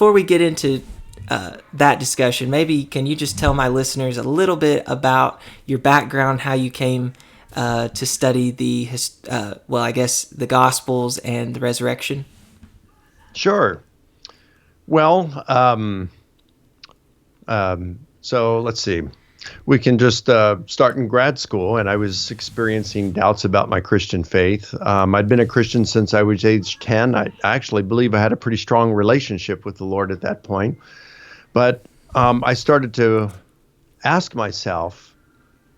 before we get into that discussion, maybe can you just tell my listeners a little bit about your background, how you came to study the Gospels and the resurrection? Sure. Well, so let's see. We can just start in grad school, and I was experiencing doubts about my Christian faith. I'd been a Christian since I was age 10. I actually believe I had a pretty strong relationship with the Lord at that point. But I started to ask myself,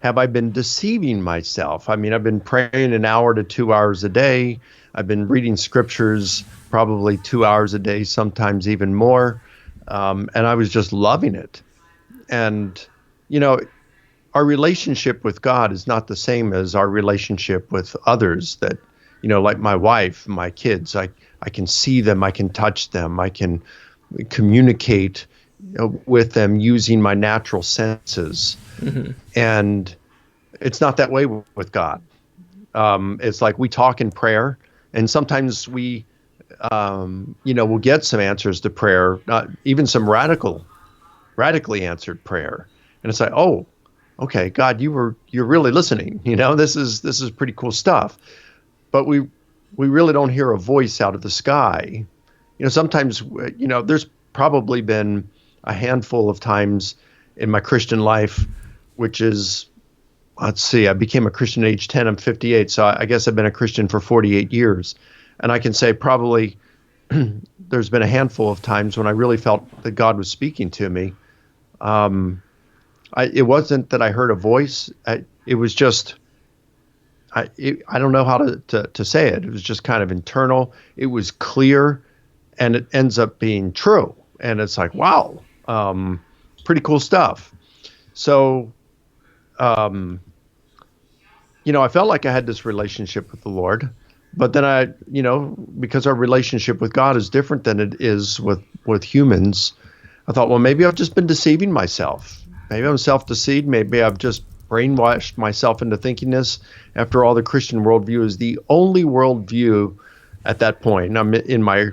have I been deceiving myself? I mean, I've been praying an hour to 2 hours a day. I've been reading scriptures probably 2 hours a day, sometimes even more. And I was just loving it. And, you know, our relationship with God is not the same as our relationship with others that, you know, like my wife, my kids. I can see them, I can touch them, I can communicate with them using my natural senses. Mm-hmm. And it's not that way with God. It's like we talk in prayer, and sometimes we, we'll get some answers to prayer, even some radically answered prayer. And it's like, oh, okay, God, you're really listening. You know, this is pretty cool stuff. But we really don't hear a voice out of the sky. You know, sometimes, there's probably been a handful of times in my Christian life, which is, let's see, I became a Christian at age 10, I'm 58, so I guess I've been a Christian for 48 years. And I can say probably there's been a handful of times when I really felt that God was speaking to me. It wasn't that I heard a voice. It was just, I don't know how to say it. It was just kind of internal. It was clear, and it ends up being true. And it's like, wow, pretty cool stuff. So, I felt like I had this relationship with the Lord, but then because our relationship with God is different than it is with humans, I thought, well, maybe I've just been deceiving myself. Maybe I'm self-deceived. Maybe I've just brainwashed myself into thinking this. After all, the Christian worldview is the only worldview at that point. And I'm in my,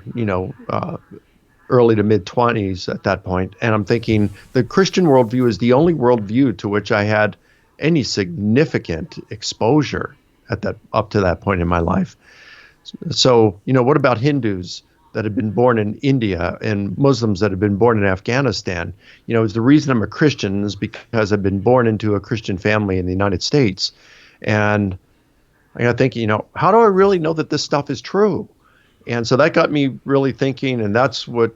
early to mid 20s at that point. And I'm thinking the Christian worldview is the only worldview to which I had any significant exposure up to that point in my life. So, what about Hindus that have been born in India and Muslims that have been born in Afghanistan? Is the reason I'm a Christian is because I've been born into a Christian family in the United States. And I got thinking, how do I really know that this stuff is true? And so that got me really thinking, and that's what,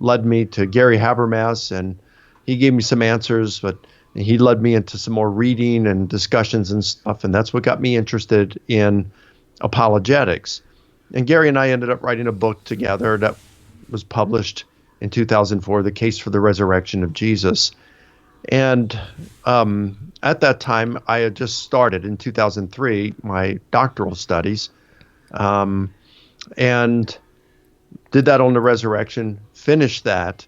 led me to Gary Habermas, and he gave me some answers, but he led me into some more reading and discussions and stuff, and that's what got me interested in apologetics. And Gary and I ended up writing a book together that was published in 2004, The Case for the Resurrection of Jesus. And at that time, I had just started in 2003 my doctoral studies, and did that on the resurrection, finished that,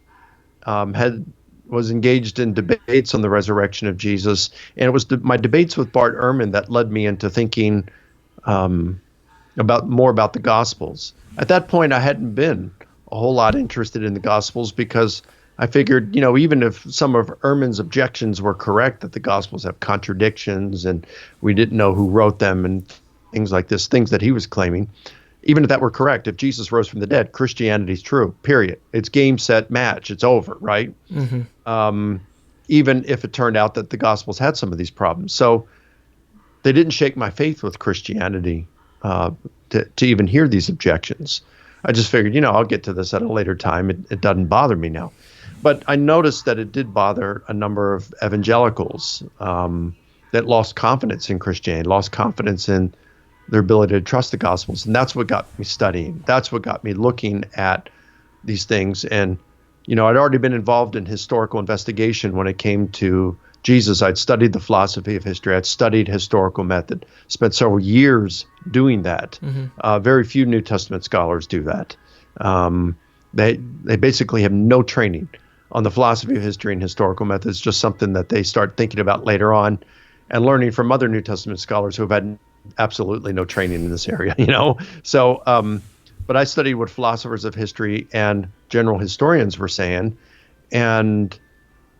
was engaged in debates on the resurrection of Jesus. And it was my debates with Bart Ehrman that led me into thinking more about the Gospels. At that point, I hadn't been a whole lot interested in the Gospels because I figured, even if some of Ehrman's objections were correct, that the Gospels have contradictions and we didn't know who wrote them and things like this, things that he was claiming. Even if that were correct, if Jesus rose from the dead, Christianity's true, period. It's game, set, match. It's over, right? Mm-hmm. Even if it turned out that the Gospels had some of these problems. So they didn't shake my faith with Christianity to even hear these objections. I just figured, I'll get to this at a later time. It doesn't bother me now. But I noticed that it did bother a number of evangelicals that lost confidence in Christianity, lost confidence in their ability to trust the Gospels. And that's what got me studying. That's what got me looking at these things. And, I'd already been involved in historical investigation when it came to Jesus. I'd studied the philosophy of history. I'd studied historical method, spent several years doing that. Mm-hmm. Very few New Testament scholars do that. They basically have no training on the philosophy of history and historical methods, just something that they start thinking about later on and learning from other New Testament scholars who have had absolutely no training in this area, So but I studied what philosophers of history and general historians were saying. And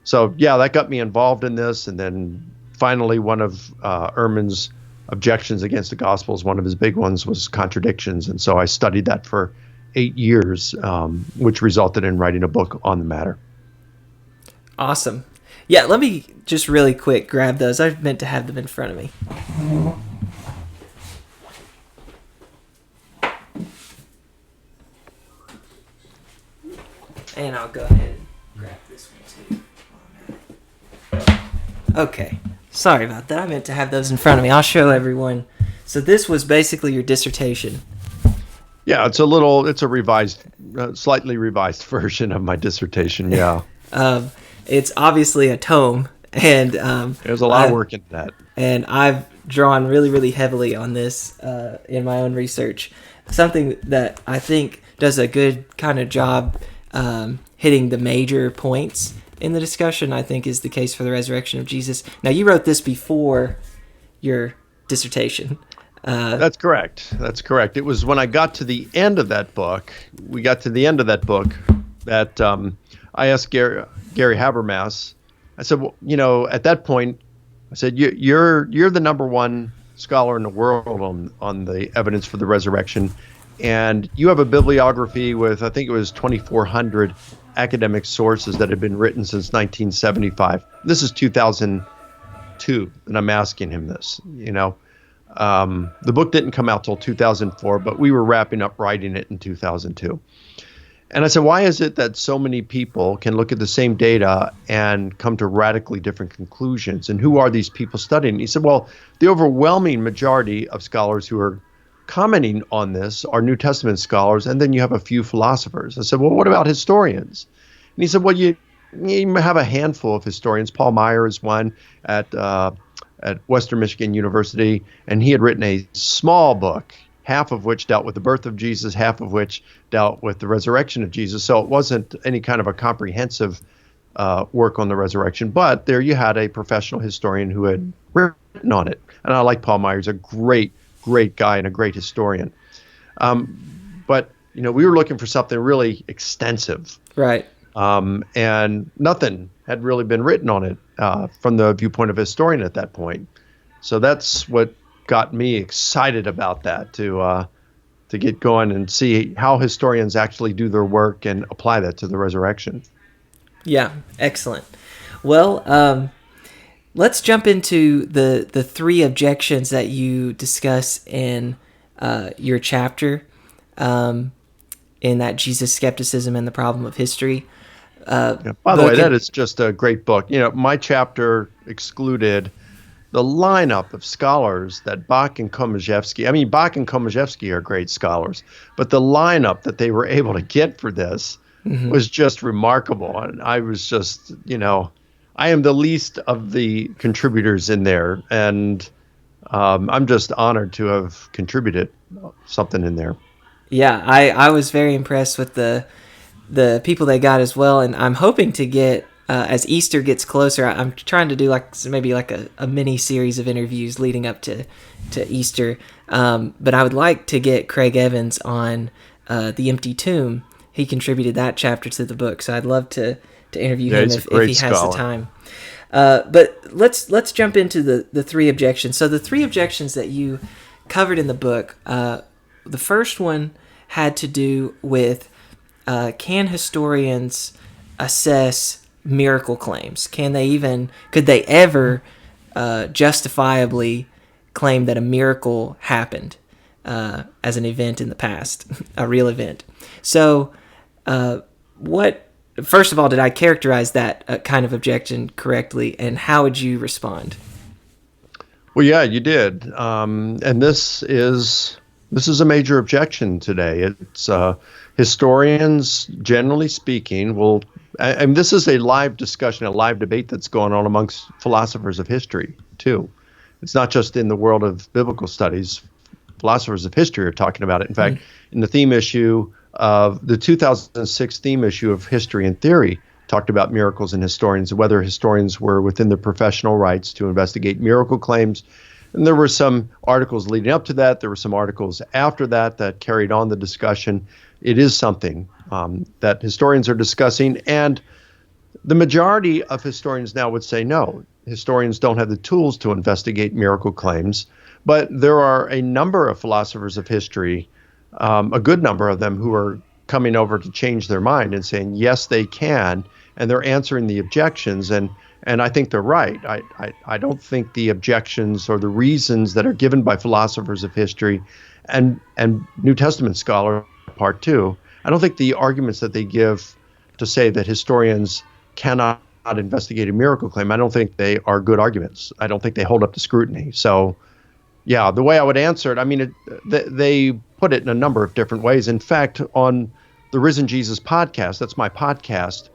so, yeah, that got me involved in this. And then finally, one of Ehrman's objections against the Gospels, one of his big ones was contradictions. And so I studied that for 8 years, which resulted in writing a book on the matter. Awesome. Yeah, let me just really quick grab those. I meant to have them in front of me. And I'll go ahead and grab this one too. Okay. Sorry about that. I meant to have those in front of me. I'll show everyone. So this was basically your dissertation. Yeah, it's a revised, slightly revised version of my dissertation. Yeah. It's obviously a tome, and there's a lot of work into that. And I've drawn really, really heavily on this in my own research. Something that I think does a good kind of job hitting the major points in the discussion, I think, is the case for the resurrection of Jesus. Now, you wrote this before your dissertation. That's correct. That's correct. It was when I got to the end of that book, that I asked Gary Habermas, I said, well, at that point, I said, you're the number one scholar in the world on the evidence for the resurrection. And you have a bibliography with, I think it was 2,400 academic sources that have been written since 1975. This is 2002, and I'm asking him this, The book didn't come out till 2004, but we were wrapping up writing it in 2002. And I said, why is it that so many people can look at the same data and come to radically different conclusions? And who are these people studying? He said, well, the overwhelming majority of scholars who are commenting on this are New Testament scholars, and then you have a few philosophers. I said, well, what about historians? And he said, well, you have a handful of historians. Paul Meyer is one at Western Michigan University, and he had written a small book, half of which dealt with the birth of Jesus, half of which dealt with the resurrection of Jesus. So it wasn't any kind of a comprehensive work on the resurrection, but there you had a professional historian who had written on it. And I like Paul Meyer. He's a great guy and a great historian. But, we were looking for something really extensive. Right. And nothing had really been written on it from the viewpoint of a historian at that point. So that's what got me excited about that, to get going and see how historians actually do their work and apply that to the resurrection. Yeah, excellent. Well, let's jump into the three objections that you discuss in your chapter in that Jesus, Skepticism, and the Problem of History. By the way, that is just a great book. My chapter excluded the lineup of scholars that Bach and Komaszewski. I mean, Bach and Komaszewski are great scholars, but the lineup that they were able to get for this was just remarkable. And I was just, I am the least of the contributors in there, and I'm just honored to have contributed something in there. Yeah, I was very impressed with the people they got as well, and I'm hoping to get, as Easter gets closer, I'm trying to do maybe a mini series of interviews leading up to Easter, but I would like to get Craig Evans on The Empty Tomb. He contributed that chapter to the book, so I'd love to interview him if he has the time. But let's jump into the three objections. So the three objections that you covered in the book, the first one had to do with can historians assess miracle claims? Could they ever justifiably claim that a miracle happened as an event in the past, a real event? So first of all, did I characterize that kind of objection correctly, and how would you respond? Well, yeah, you did. And this is a major objection today. It's historians, generally speaking, and this is a live discussion, a live debate that's going on amongst philosophers of history, too. It's not just in the world of biblical studies. Philosophers of history are talking about it. In fact, in the theme issue of the 2006 theme issue of History and Theory, talked about miracles and historians, whether historians were within their professional rights to investigate miracle claims, And there were some articles leading up to that. There were some articles after that that carried on the discussion. It is something that historians are discussing, and the majority of historians now would say no. Historians don't have the tools to investigate miracle claims, but there are a number of philosophers of history, a good number of them, who are coming over to change their mind and saying, yes, they can, and they're answering the objections, and I think they're right. I don't think the objections or the reasons that are given by philosophers of history and New Testament scholar part two, I don't think the arguments that they give to say that historians cannot investigate a miracle claim, I don't think they are good arguments. I don't think they hold up to scrutiny. So, yeah, the way I would answer it, I mean, they put it in a number of different ways. In fact, on the Risen Jesus podcast, that's my podcast,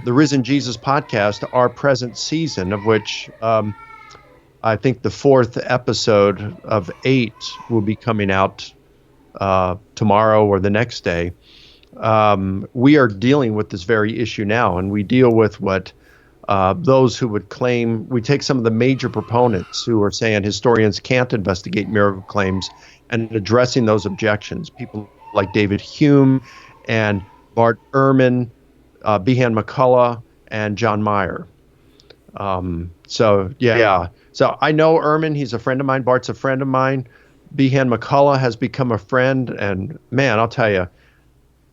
the Risen Jesus podcast, our present season, of which I think the 4th episode of 8 will be coming out tomorrow or the next day. We are dealing with this very issue now, and we deal with what those who would claim, we take some of the major proponents who are saying historians can't investigate miracle claims and addressing those objections. People like David Hume and Bart Ehrman, Behan McCullough, and John Meyer. So I know Ehrman, he's a friend of mine. Bart's a friend of mine. Behan McCullough has become a friend, and man, I'll tell you,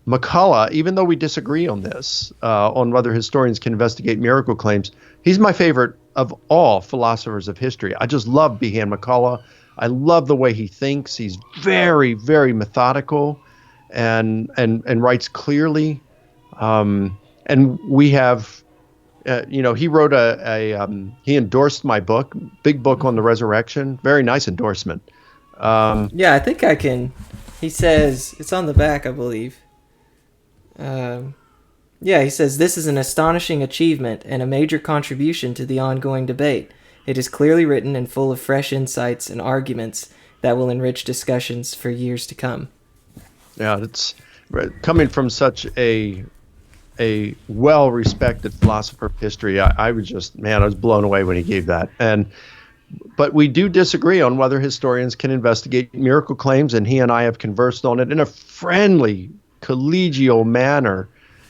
McCullough, even though we disagree on this, on whether historians can investigate miracle claims, he's my favorite of all philosophers of history. I just love Behan McCullough. I love the way he thinks. He's very, very methodical and writes clearly. And we have, he wrote he endorsed my book, big book on the resurrection. Very nice endorsement. Yeah, I think I can. He says, it's on the back, I believe. He says, this is an astonishing achievement and a major contribution to the ongoing debate. It is clearly written and full of fresh insights and arguments that will enrich discussions for years to come. Yeah, it's coming from such a well-respected philosopher of history. I was blown away when he gave that. But we do disagree on whether historians can investigate miracle claims, and he and I have conversed on it in a friendly, collegial manner,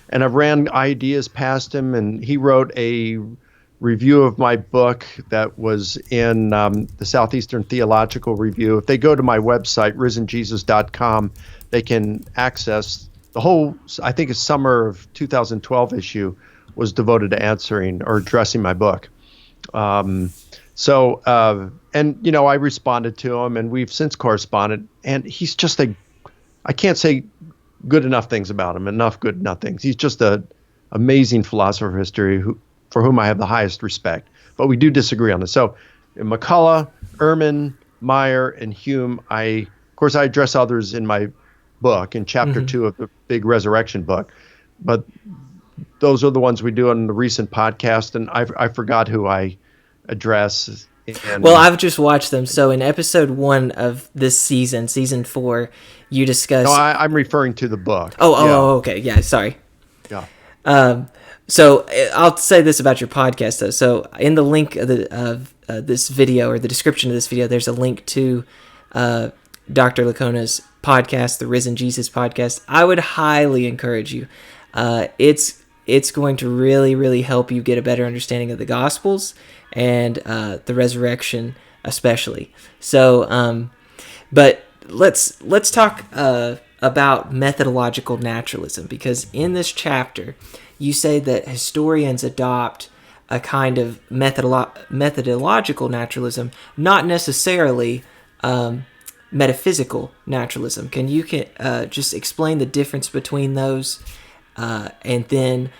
and I've ran ideas past him, and he wrote a review of my book that was in the Southeastern Theological Review. If they go to my website, risenjesus.com, they can access the whole, I think it's summer of 2012 issue was devoted to answering or addressing my book. I responded to him, and we've since corresponded, and he's just I can't say good enough things about him, enough good enough things. He's just an amazing philosopher of history for whom I have the highest respect. But we do disagree on this. So McCullough, Ehrman, Meyer, and Hume, I address others in my book, in chapter 2 of the big resurrection book. But those are the ones we do on the recent podcast, and I forgot who I address. Well, I've just watched them. So in episode 1 of this season 4, you discuss... No, I'm referring to the book. Okay. Yeah, sorry. Yeah. So I'll say this about your podcast, though. So in the link of this video, or the description of this video, there's a link to Dr. Licona's podcast, the Risen Jesus podcast. I would highly encourage you. It's going to really, really help you get a better understanding of the Gospels and the resurrection especially. So, but let's talk about methodological naturalism, because in this chapter, you say that historians adopt a kind of methodological naturalism, not necessarily metaphysical naturalism. Can you just explain the difference between those? And then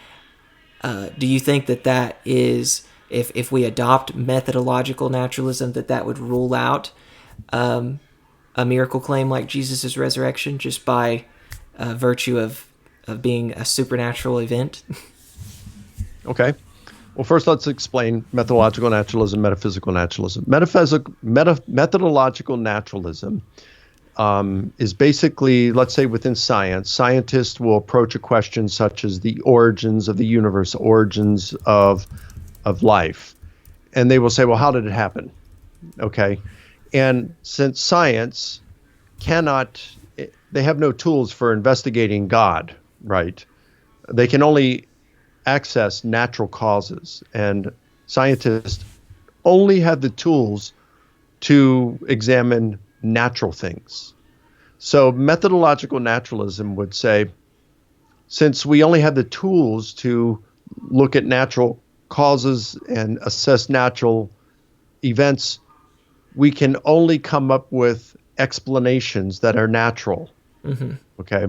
do you think that is, if we adopt methodological naturalism, that would rule out a miracle claim like Jesus' resurrection just by virtue of being a supernatural event? Okay. Well, first let's explain methodological naturalism, metaphysical naturalism. Methodological naturalism is basically, let's say within science, scientists will approach a question such as the origins of the universe, origins of life. And they will say, well, how did it happen? Okay. And since science cannot, they have no tools for investigating God, right? They can only access natural causes, and scientists only have the tools to examine natural things. So methodological naturalism would say, since we only have the tools to look at natural causes and assess natural events, we can only come up with explanations that are natural. Mm-hmm. Okay?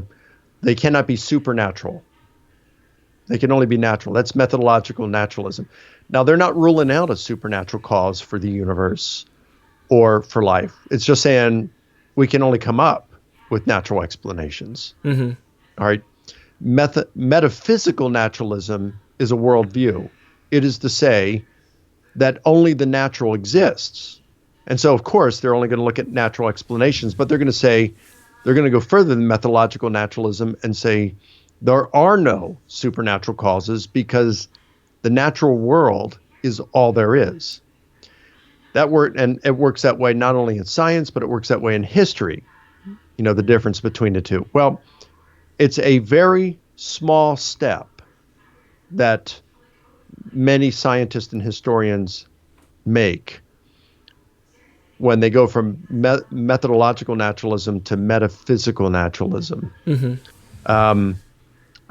They cannot be supernatural. They can only be natural. That's methodological naturalism. Now, they're not ruling out a supernatural cause for the universe or for life. It's just saying we can only come up with natural explanations. Mm-hmm. All right? Metaphysical naturalism is a worldview. It is to say that only the natural exists. And so, of course, they're only going to look at natural explanations, but they're going to go further than methodological naturalism and say there are no supernatural causes because the natural world is all there is. And it works that way not only in science, but it works that way in history. You know, the difference between the two. Well, it's a very small step that many scientists and historians make when they go from methodological naturalism to metaphysical naturalism. Mm-hmm.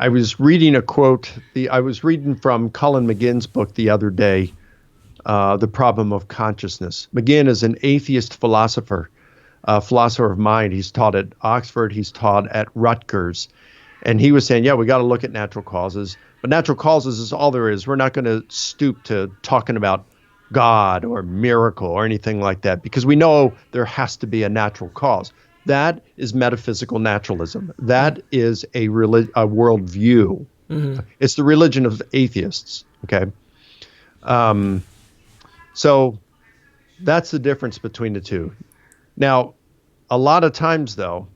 I was reading a quote. I was reading from Colin McGinn's book the other day, The Problem of Consciousness. McGinn is an atheist philosopher of mind. He's taught at Oxford. He's taught at Rutgers. And he was saying, yeah, we got to look at natural causes. But natural causes is all there is. We're not going to stoop to talking about God or miracle or anything like that because we know there has to be a natural cause. That is metaphysical naturalism. That is a worldview. Mm-hmm. It's the religion of atheists. Okay. So that's the difference between the two. Now, a lot of times, though,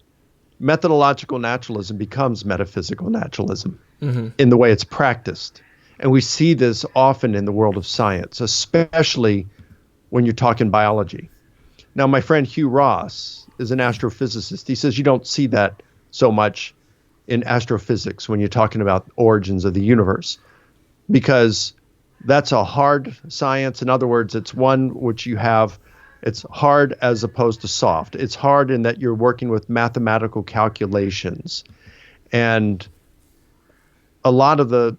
methodological naturalism becomes metaphysical naturalism in the way it's practiced. And we see this often in the world of science, especially when you're talking biology. Now, my friend Hugh Ross is an astrophysicist. He says you don't see that so much in astrophysics when you're talking about origins of the universe, because that's a hard science. In other words, it's one which it's hard as opposed to soft. It's hard in that you're working with mathematical calculations. And a lot of the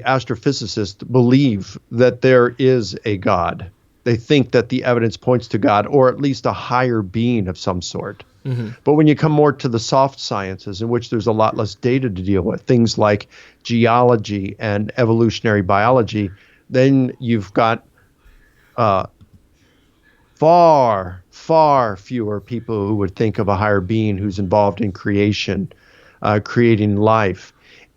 astrophysicists believe that there is a God. They think that the evidence points to God, or at least a higher being of some sort. Mm-hmm. But when you come more to the soft sciences, in which there's a lot less data to deal with, things like geology and evolutionary biology, then you've got far, far fewer people who would think of a higher being who's involved in creation, creating life.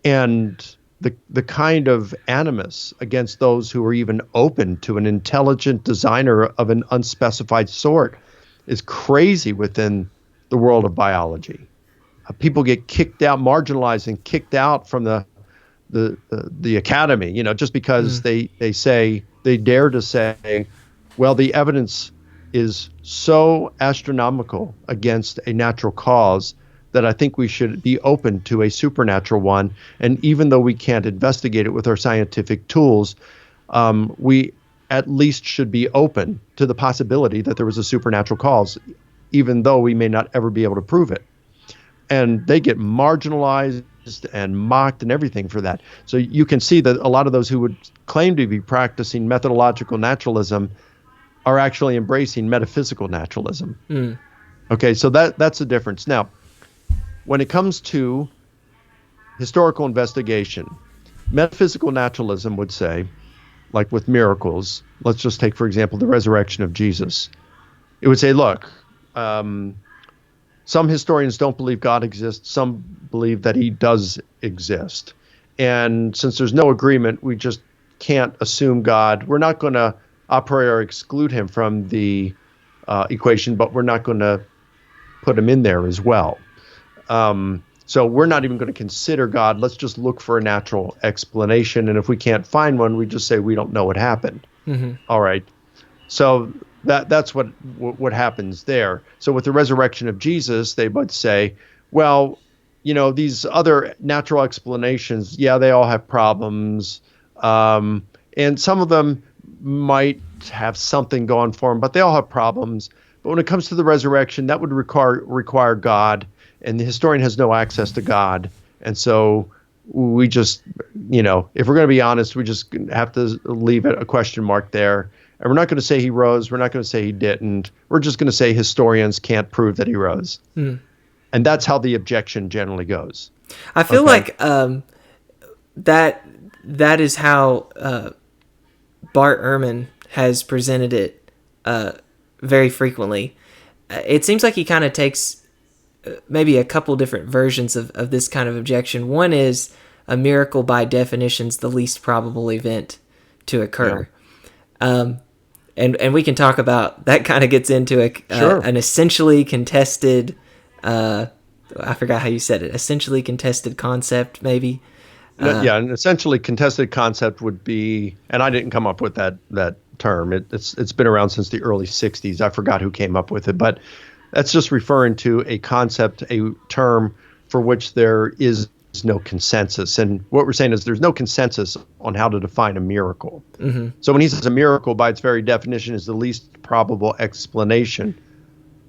And the kind of animus against those who are even open to an intelligent designer of an unspecified sort is crazy within the world of biology. People get kicked out, marginalized, and kicked out from the academy, just because they dare to say, well, the evidence is so astronomical against a natural cause that I think we should be open to a supernatural one. And even though we can't investigate it with our scientific tools, we at least should be open to the possibility that there was a supernatural cause, even though we may not ever be able to prove it. And they get marginalized and mocked and everything for that. So you can see that a lot of those who would claim to be practicing methodological naturalism are actually embracing metaphysical naturalism. Mm. Okay, so that's the difference. Now, when it comes to historical investigation, metaphysical naturalism would say, like with miracles, let's just take, for example, the resurrection of Jesus. It would say, look, some historians don't believe God exists. Some believe that he does exist. And since there's no agreement, we just can't assume God. We're not going to a priori exclude him from the equation, but we're not going to put him in there as well. So we're not even going to consider God. Let's just look for a natural explanation. And if we can't find one, we just say we don't know what happened. Mm-hmm. All right. So That's what happens there. So with the resurrection of Jesus, they would say, well, these other natural explanations, yeah, they all have problems, and some of them might have something going for them, but they all have problems. But when it comes to the resurrection, that would require God, and the historian has no access to God, and so we just, if we're going to be honest, we just have to leave it a question mark there. And we're not going to say he rose. We're not going to say he didn't. We're just going to say historians can't prove that he rose. And that's how the objection generally goes. I feel like that is how Bart Ehrman has presented it very frequently. It seems like he kind of takes maybe a couple different versions of this kind of objection. One is a miracle by definition is the least probable event to occur. Yeah. And we can talk about that. Kind of gets into an essentially contested, I forgot how you said it, essentially contested concept, maybe. An essentially contested concept would be, and I didn't come up with that term. It's been around since the early 60s. I forgot who came up with it, but that's just referring to a concept, a term for which there is no consensus. And what we're saying is there's no consensus on how to define a miracle. Mm-hmm. So when he says a miracle, by its very definition, is the least probable explanation,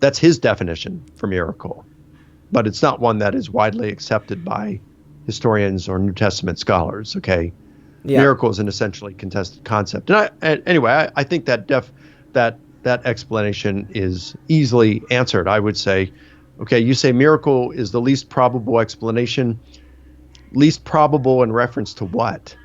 that's his definition for miracle. But it's not one that is widely accepted by historians or New Testament scholars, okay? Yeah. Miracle is an essentially contested concept. And anyway, I think that explanation is easily answered. I would say, okay, you say miracle is the least probable explanation. Least probable in reference to what?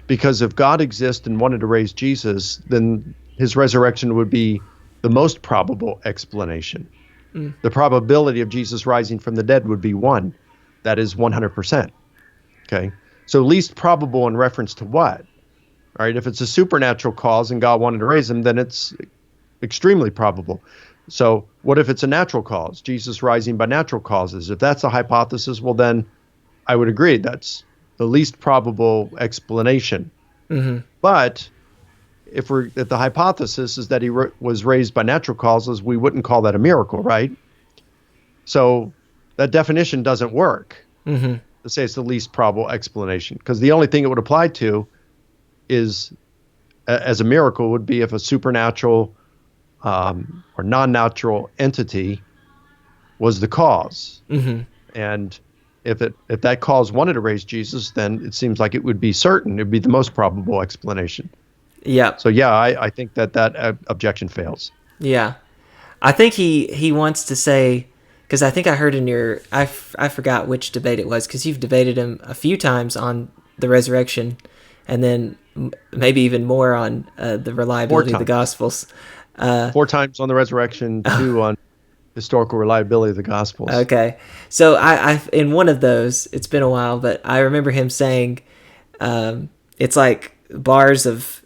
Because if God exists and wanted to raise Jesus, then his resurrection would be the most probable explanation. The probability of Jesus rising from the dead would be 1. That is 100%. Okay? So least probable in reference to what? All right, if it's a supernatural cause and God wanted to raise him, then it's extremely probable. So what if it's a natural cause? Jesus rising by natural causes. If that's a hypothesis, well then I would agree that's the least probable explanation. Mm-hmm. But if the hypothesis is that he was raised by natural causes, we wouldn't call that a miracle, right? So that definition doesn't work to say it's the least probable explanation, because the only thing it would apply to is, as a miracle, would be if a supernatural or non-natural entity was the cause. Mm-hmm. And if that cause wanted to raise Jesus, then it seems like it would be certain. It would be the most probable explanation. Yeah. So yeah, I think that objection fails. Yeah, I think he wants to say, because I think I heard in your I forgot which debate it was, because you've debated him a few times on the resurrection, and then maybe even more on the reliability of the Gospels. 4 times on the resurrection, 2 on historical reliability of the Gospels. Okay. So I in one of those, it's been a while, but I remember him saying it's like bars of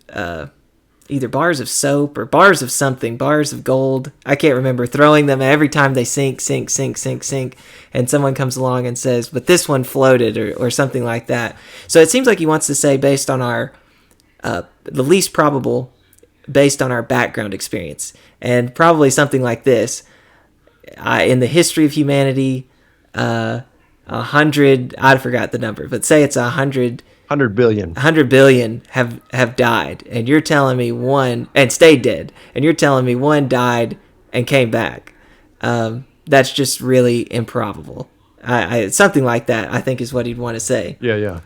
either bars of soap or bars of something, bars of gold. I can't remember, throwing them every time they sink. And someone comes along and says, but this one floated or something like that. So it seems like he wants to say based on our, the least probable based on our background experience. And probably something like this. In the history of humanity, 100, I forgot the number, but say it's 100 billion. 100 billion have died, and you're telling me one, and stayed dead, and you're telling me one died and came back. That's just really improbable. Something like that, I think, is what he'd want to say. Yeah.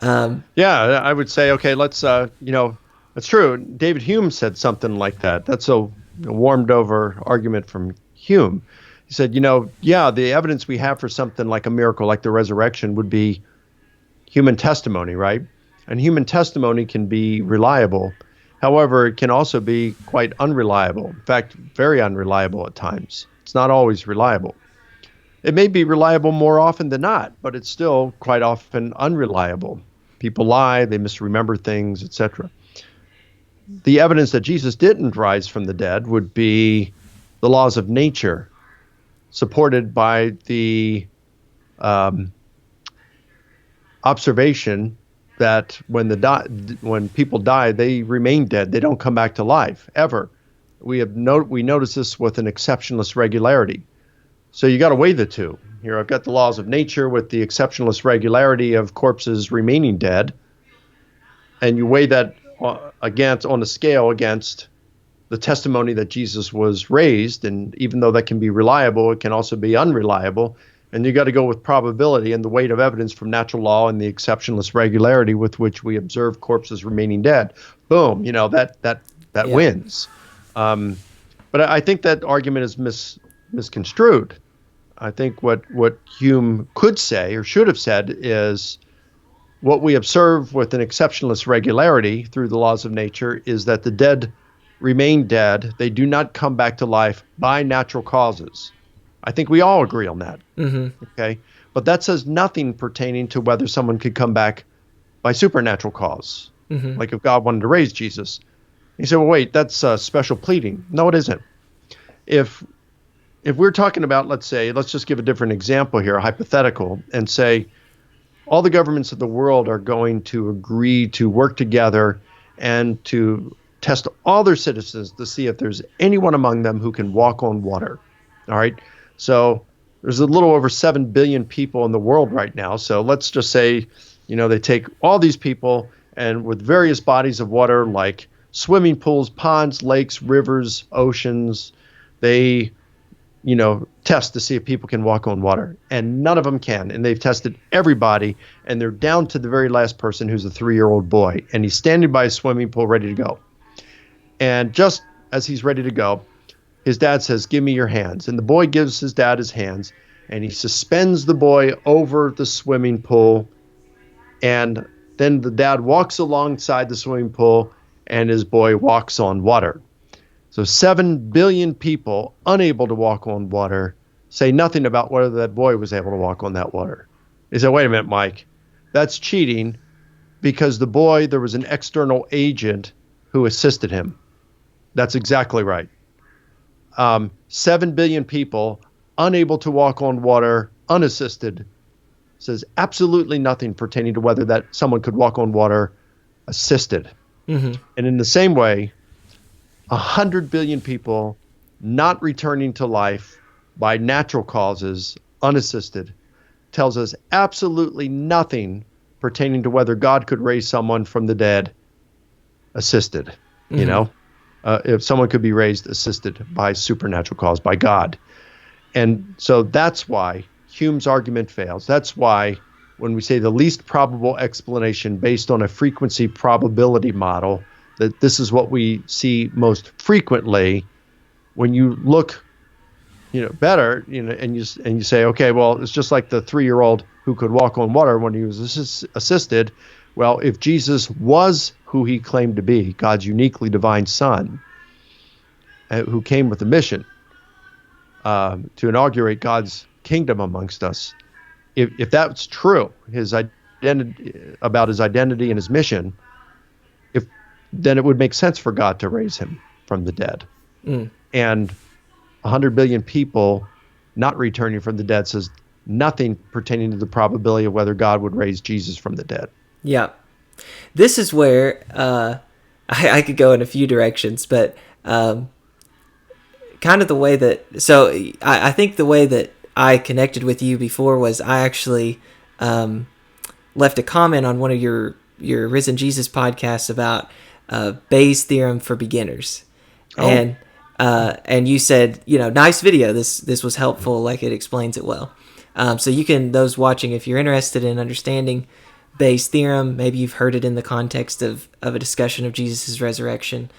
I would say, okay, let's, it's true. David Hume said something like that. That's a warmed over argument from Hume. He said, the evidence we have for something like a miracle, like the resurrection, would be human testimony, right? And human testimony can be reliable. However, it can also be quite unreliable. In fact, very unreliable at times. It's not always reliable. It may be reliable more often than not, but it's still quite often unreliable. People lie, they misremember things, etc. The evidence that Jesus didn't rise from the dead would be the laws of nature, supported by the observation that when people die, they remain dead. They don't come back to life ever. we notice this with an exceptionalist regularity. So you got to weigh the two. Here I've got the laws of nature with the exceptionalist regularity of corpses remaining dead, and you weigh that against on a scale against the testimony that Jesus was raised, and even though that can be reliable, it can also be unreliable. And you got to go with probability and the weight of evidence from natural law and the exceptionalist regularity with which we observe corpses remaining dead. Boom, that wins. But I think that argument is misconstrued. I think what Hume could say or should have said is what we observe with an exceptionalist regularity through the laws of nature is that the dead remain dead. They do not come back to life by natural causes. I think we all agree on that. Mm-hmm. Okay. But that says nothing pertaining to whether someone could come back by supernatural cause. Mm-hmm. Like if God wanted to raise Jesus. You say, well, wait, that's special pleading. No, it isn't. If we're talking about, let's just give a different example here, a hypothetical, and say all the governments of the world are going to agree to work together and to test all their citizens to see if there's anyone among them who can walk on water. All right. So there's a little over 7 billion people in the world right now. So let's just say, they take all these people and with various bodies of water like swimming pools, ponds, lakes, rivers, oceans, they, test to see if people can walk on water. And none of them can. And they've tested everybody. And they're down to the very last person who's a 3-year-old boy. And he's standing by a swimming pool ready to go. And just as he's ready to go, his dad says, "Give me your hands." And the boy gives his dad his hands, and he suspends the boy over the swimming pool. And then the dad walks alongside the swimming pool, and his boy walks on water. So 7 billion people unable to walk on water say nothing about whether that boy was able to walk on that water. They say, wait a minute, Mike, that's cheating because there was an external agent who assisted him. That's exactly right. 7 billion people unable to walk on water unassisted says absolutely nothing pertaining to whether that someone could walk on water assisted. Mm-hmm. And in the same way, 100 billion people not returning to life by natural causes unassisted tells us absolutely nothing pertaining to whether God could raise someone from the dead assisted. Mm-hmm. If someone could be raised assisted by supernatural cause, by God. And so that's why Hume's argument fails. That's why when we say the least probable explanation based on a frequency probability model, that this is what we see most frequently. When you look, better, and you say, okay, well, it's just like the 3-year-old who could walk on water when he was assisted. Well, if Jesus was who he claimed to be, God's uniquely divine son, who came with a mission to inaugurate God's kingdom amongst us, if that's true, his identity about his identity and his mission, then it would make sense for God to raise him from the dead. Mm. And 100 billion people not returning from the dead says nothing pertaining to the probability of whether God would raise Jesus from the dead. Yeah. This is where I could go in a few directions, but kind of the way that... So I think the way that I connected with you before was I actually left a comment on one of your Risen Jesus podcasts about Bayes' theorem for beginners. Oh. And you said, nice video. This was helpful. Like it explains it well. So you can, those watching, if you're interested in understanding Bayes' theorem, maybe you've heard it in the context of a discussion of Jesus' resurrection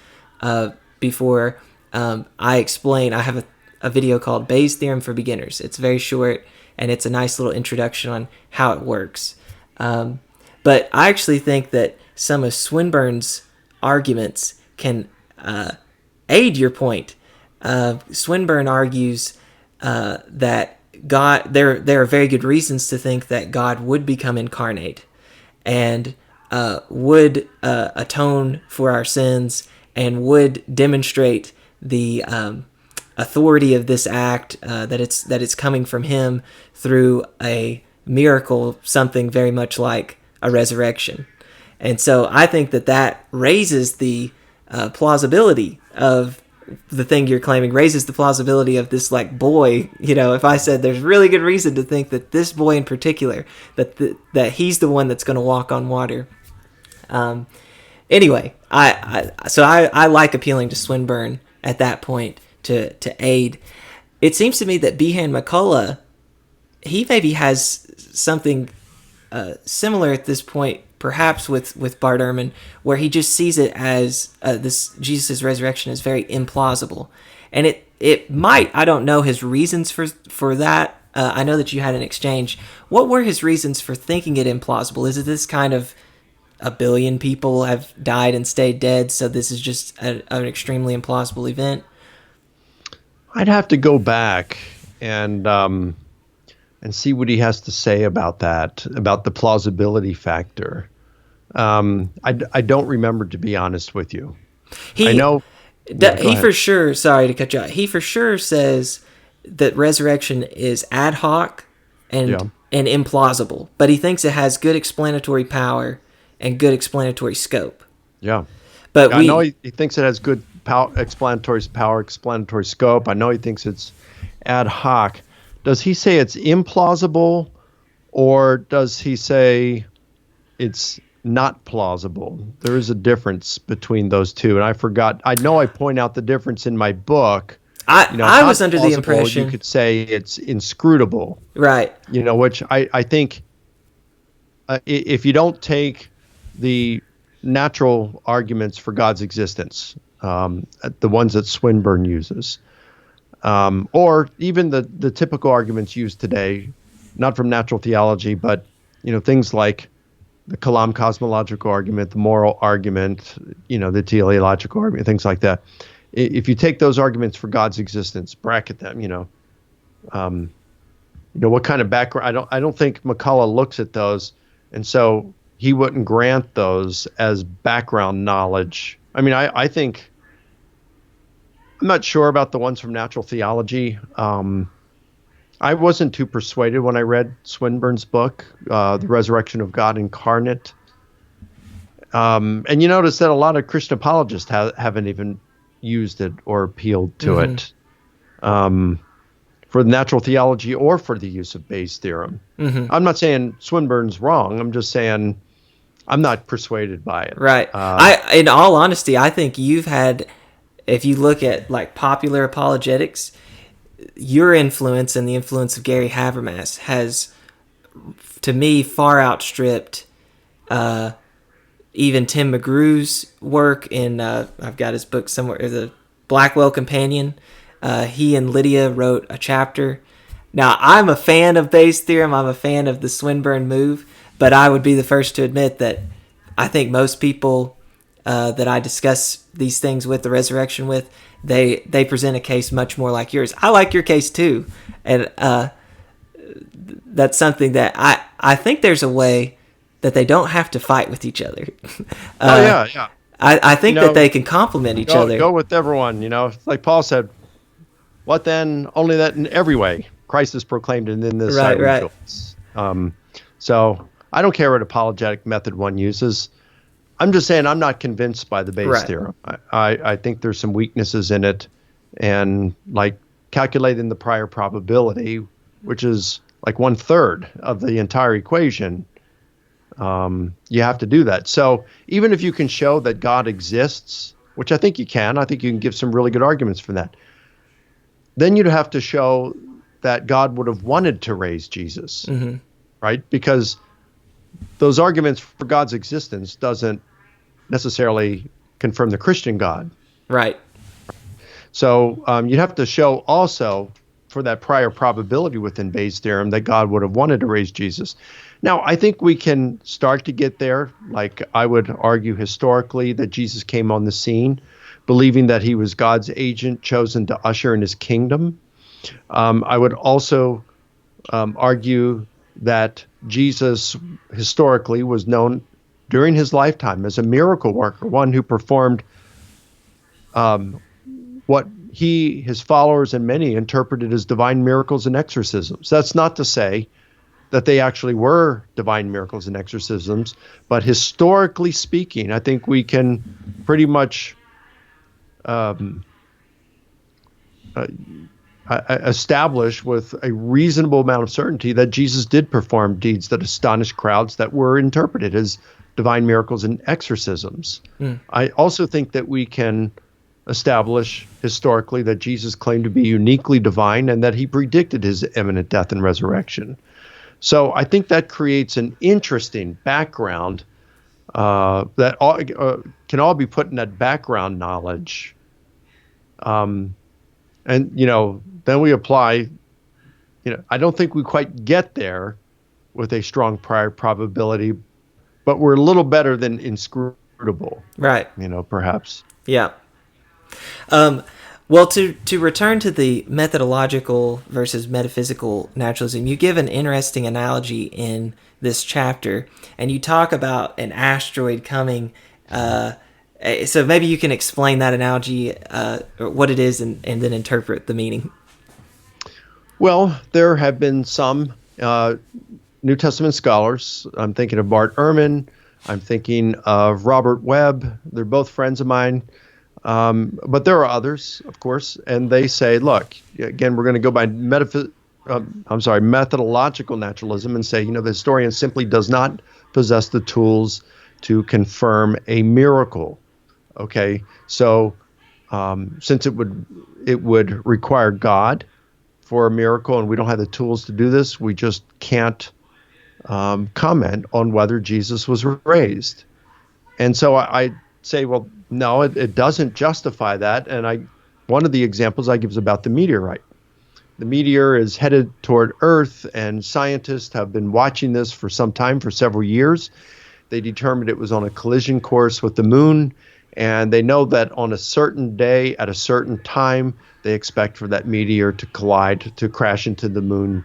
before. I explain, I have a video called Bayes' theorem for beginners. It's very short, and it's a nice little introduction on how it works. But I actually think that some of Swinburne's arguments can aid your point. Swinburne argues that God, there are very good reasons to think that God would become incarnate and would atone for our sins and would demonstrate the authority of this act, that it's coming from him through a miracle, something very much like a resurrection. And so I think that raises the plausibility of the thing you're claiming raises the plausibility of this like boy. If I said there's really good reason to think that this boy in particular, that he's the one that's going to walk on water. Anyway, I like appealing to Swinburne at that point to aid. It seems to me that Behan McCullough, he maybe has something similar at this point, perhaps with Bart Ehrman, where he just sees it as this Jesus' resurrection is very implausible. And it might, I don't know his reasons for that. I know that you had an exchange. What were his reasons for thinking it implausible? Is it this kind of a billion people have died and stayed dead, so this is just an extremely implausible event? I'd have to go back and see what he has to say about that, about the plausibility factor. I don't remember, to be honest with you. I know he for sure. Sorry to cut you out. He for sure says that resurrection is ad hoc and implausible, but he thinks it has good explanatory power and good explanatory scope. Yeah, but I know he thinks it has good explanatory scope. I know he thinks it's ad hoc. Does he say it's implausible, or does he say it's not plausible? There is a difference between those two, and I forgot. I know I point out the difference in my book. I was under the impression you could say it's inscrutable, right? Which I think if you don't take the natural arguments for God's existence, the ones that Swinburne uses, or even the typical arguments used today, not from natural theology, but things like the Kalam cosmological argument, the moral argument, the teleological argument, things like that. If you take those arguments for God's existence, bracket them, what kind of background? I don't think McCullough looks at those, and so he wouldn't grant those as background knowledge. I mean, I think, I'm not sure about the ones from natural theology. I wasn't too persuaded when I read Swinburne's book, The Resurrection of God Incarnate. And you notice that a lot of Christian apologists haven't even used it or appealed to it for natural theology or for the use of Bayes' theorem. I'm not saying Swinburne's wrong. I'm just saying I'm not persuaded by it. Right. In all honesty, I think you've had, if you look at like popular apologetics, your influence and the influence of Gary Habermas has, to me, far outstripped even Tim McGrew's work in, I've got his book somewhere, the Blackwell Companion. He and Lydia wrote a chapter. Now, I'm a fan of Bayes' theorem. I'm a fan of the Swinburne move, but I would be the first to admit that I think most people that I discuss these things with, the resurrection with, they present a case much more like yours. I like your case too, and that's something that I think there's a way that they don't have to fight with each other. Yeah. I think that they can complement each other. Go with everyone, like Paul said. What then? Only that in every way Christ is proclaimed, and in this I rejoice. So I don't care what apologetic method one uses. I'm just saying I'm not convinced by the Bayes' theorem. I think there's some weaknesses in it, and like calculating the prior probability, which is like 1/3 of the entire equation, you have to do that. So even if you can show that God exists, which I think you can give some really good arguments for that, then you'd have to show that God would have wanted to raise Jesus, right? Because those arguments for God's existence doesn't necessarily confirm the Christian God. Right. So you'd have to show also for that prior probability within Bayes' theorem that God would have wanted to raise Jesus. Now, I think we can start to get there. Like I would argue historically that Jesus came on the scene, believing that he was God's agent chosen to usher in his kingdom. I would also argue that Jesus historically was known during his lifetime as a miracle worker, one who performed what his followers and many interpreted as divine miracles and exorcisms. That's not to say that they actually were divine miracles and exorcisms, but historically speaking, I think we can pretty much establish with a reasonable amount of certainty that Jesus did perform deeds that astonished crowds that were interpreted as divine miracles and exorcisms. I also think that we can establish historically that Jesus claimed to be uniquely divine and that he predicted his imminent death and resurrection. So I think that creates an interesting background that can all be put in that background knowledge. And, then we apply, I don't think we quite get there with a strong prior probability, but we're a little better than inscrutable. Right. Perhaps. Yeah. Well, to return to the methodological versus metaphysical naturalism, you give an interesting analogy in this chapter, and you talk about an asteroid coming. So maybe you can explain that analogy, what it is, and then interpret the meaning. Well, there have been some New Testament scholars. I'm thinking of Bart Ehrman. I'm thinking of Robert Webb. They're both friends of mine. But there are others, of course, and they say, look, again, we're going to go by methodological naturalism and say, the historian simply does not possess the tools to confirm a miracle. Okay, so since it would require God for a miracle, and we don't have the tools to do this, we just can't comment on whether Jesus was raised. And so I say, well, no, it doesn't justify that. And one of the examples I give is about the meteorite. The meteor is headed toward Earth, and scientists have been watching this for some time, for several years. They determined it was on a collision course with the moon, and they know that on a certain day at a certain time, they expect for that meteor to collide, to crash into the moon.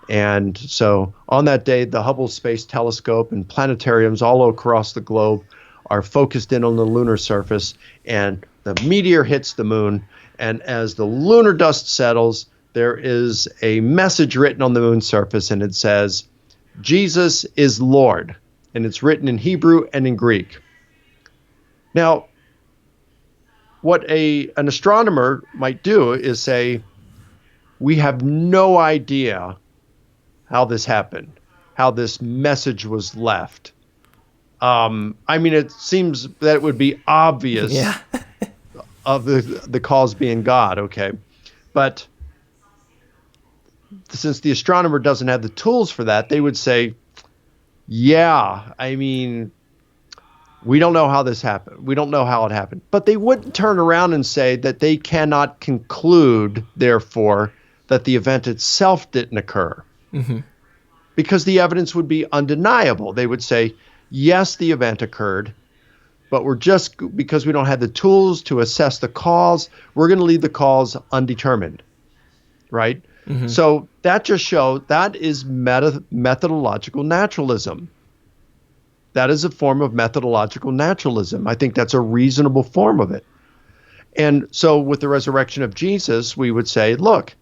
And so on that day, the Hubble Space Telescope and planetariums all across the globe are focused in on the lunar surface, and the meteor hits the moon. And as the lunar dust settles, there is a message written on the moon's surface, and it says, Jesus is Lord. And it's written in Hebrew and in Greek. Now, what an astronomer might do is say, we have no idea how this happened, how this message was left. It seems that it would be obvious of the cause being God, okay? But since the astronomer doesn't have the tools for that, they would say, we don't know how this happened. We don't know how it happened. But they wouldn't turn around and say that they cannot conclude, therefore, that the event itself didn't occur. Mm-hmm. Because the evidence would be undeniable. They would say, yes, the event occurred, but because we don't have the tools to assess the cause, we're going to leave the cause undetermined, right? Mm-hmm. So that just shows that is methodological naturalism. That is a form of methodological naturalism. I think that's a reasonable form of it. And so with the resurrection of Jesus, we would say, look,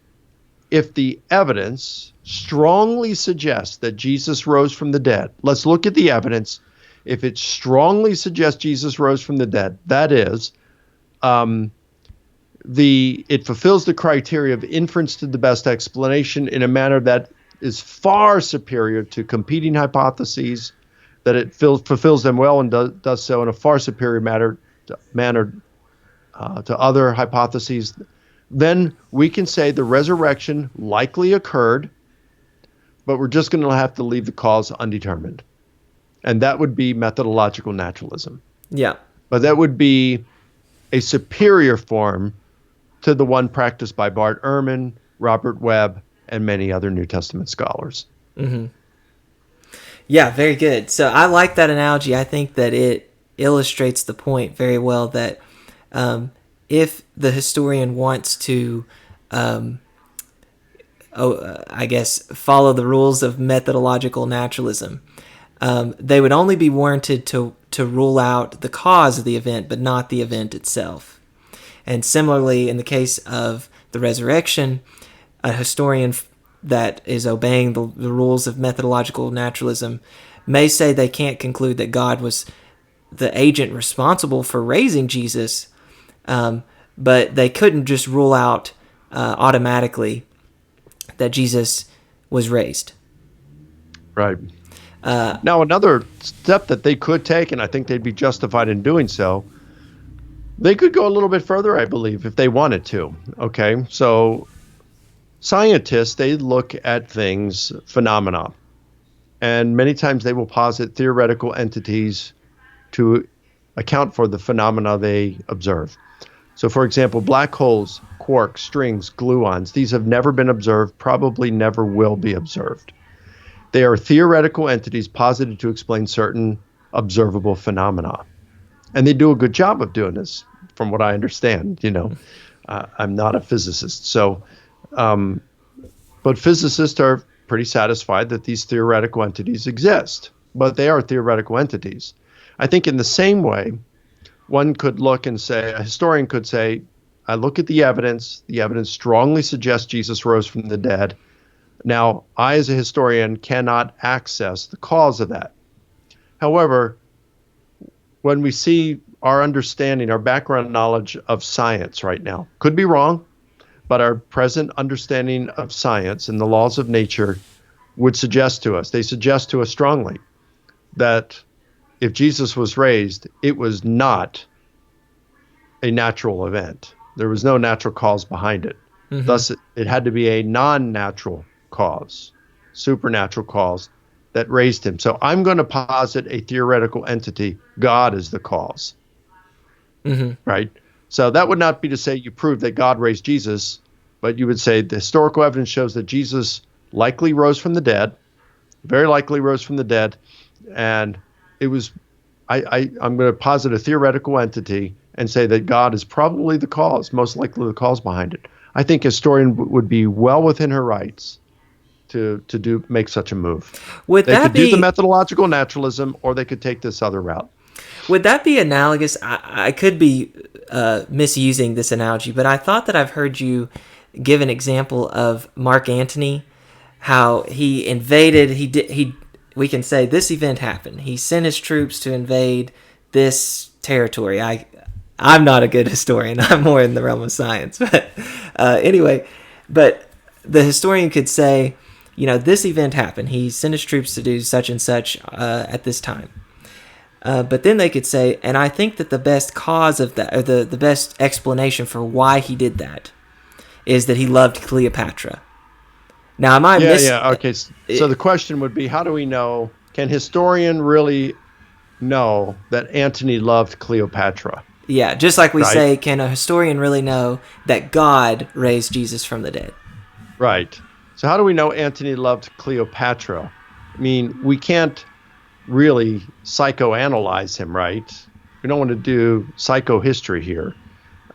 if the evidence strongly suggests that Jesus rose from the dead, let's look at the evidence. If it strongly suggests Jesus rose from the dead, that is, it fulfills the criteria of inference to the best explanation in a manner that is far superior to competing hypotheses, that it fulfills them well and does so in a far superior manner to other hypotheses, then we can say the resurrection likely occurred, but we're just going to have to leave the cause undetermined. And that would be methodological naturalism. Yeah. But that would be a superior form to the one practiced by Bart Ehrman, Robert Webb, and many other New Testament scholars. Mm-hmm. Yeah, very good. So I like that analogy. I think that it illustrates the point very well that if the historian wants to, follow the rules of methodological naturalism, they would only be warranted to rule out the cause of the event, but not the event itself. And similarly, in the case of the resurrection, a historian that is obeying the rules of methodological naturalism may say they can't conclude that God was the agent responsible for raising Jesus, but they couldn't just rule out automatically that Jesus was raised. Right. Now, another step that they could take, and I think they'd be justified in doing so, they could go a little bit further, I believe, if they wanted to. Okay, so scientists, they look at things, phenomena, and many times they will posit theoretical entities to account for the phenomena they observe. So, for example, black holes, quarks, strings, gluons, these have never been observed, probably never will be observed. They are theoretical entities posited to explain certain observable phenomena. And they do a good job of doing this, from what I understand. I'm not a physicist. So, but physicists are pretty satisfied that these theoretical entities exist, but they are theoretical entities. I think in the same way, one could look and say, a historian could say, I look at the evidence strongly suggests Jesus rose from the dead. Now, I as a historian cannot access the cause of that. However, when we see our understanding, our background knowledge of science right now, could be wrong, but our present understanding of science and the laws of nature would suggest to us, they suggest to us strongly, that if Jesus was raised, it was not a natural event. There was no natural cause behind it. Mm-hmm. Thus, it had to be a non-natural cause, supernatural cause that raised him. So I'm going to posit a theoretical entity. God is the cause. Mm-hmm. Right? So that would not be to say you prove that God raised Jesus, but you would say the historical evidence shows that Jesus likely rose from the dead, very likely rose from the dead, and it was, I'm going to posit a theoretical entity and say that God is probably the cause, most likely the cause behind it. I think a historian would be well within her rights to make such a move. They could do the methodological naturalism, or they could take this other route. Would that be analogous? I could be misusing this analogy, but I thought that I've heard you give an example of Mark Antony, how he invaded. We can say this event happened. He sent his troops to invade this territory. I'm not a good historian. I'm more in the realm of science, but anyway. But the historian could say, this event happened. He sent his troops to do such and such at this time. But then they could say, and I think that the best cause of that, or the best explanation for why he did that, is that he loved Cleopatra. Now, am I okay. So the question would be, how do we know? Can historian really know that Antony loved Cleopatra? Yeah, just like we say, can a historian really know that God raised Jesus from the dead? Right. So how do we know Antony loved Cleopatra? I mean, we can't really psychoanalyze him, right? We don't want to do psychohistory here.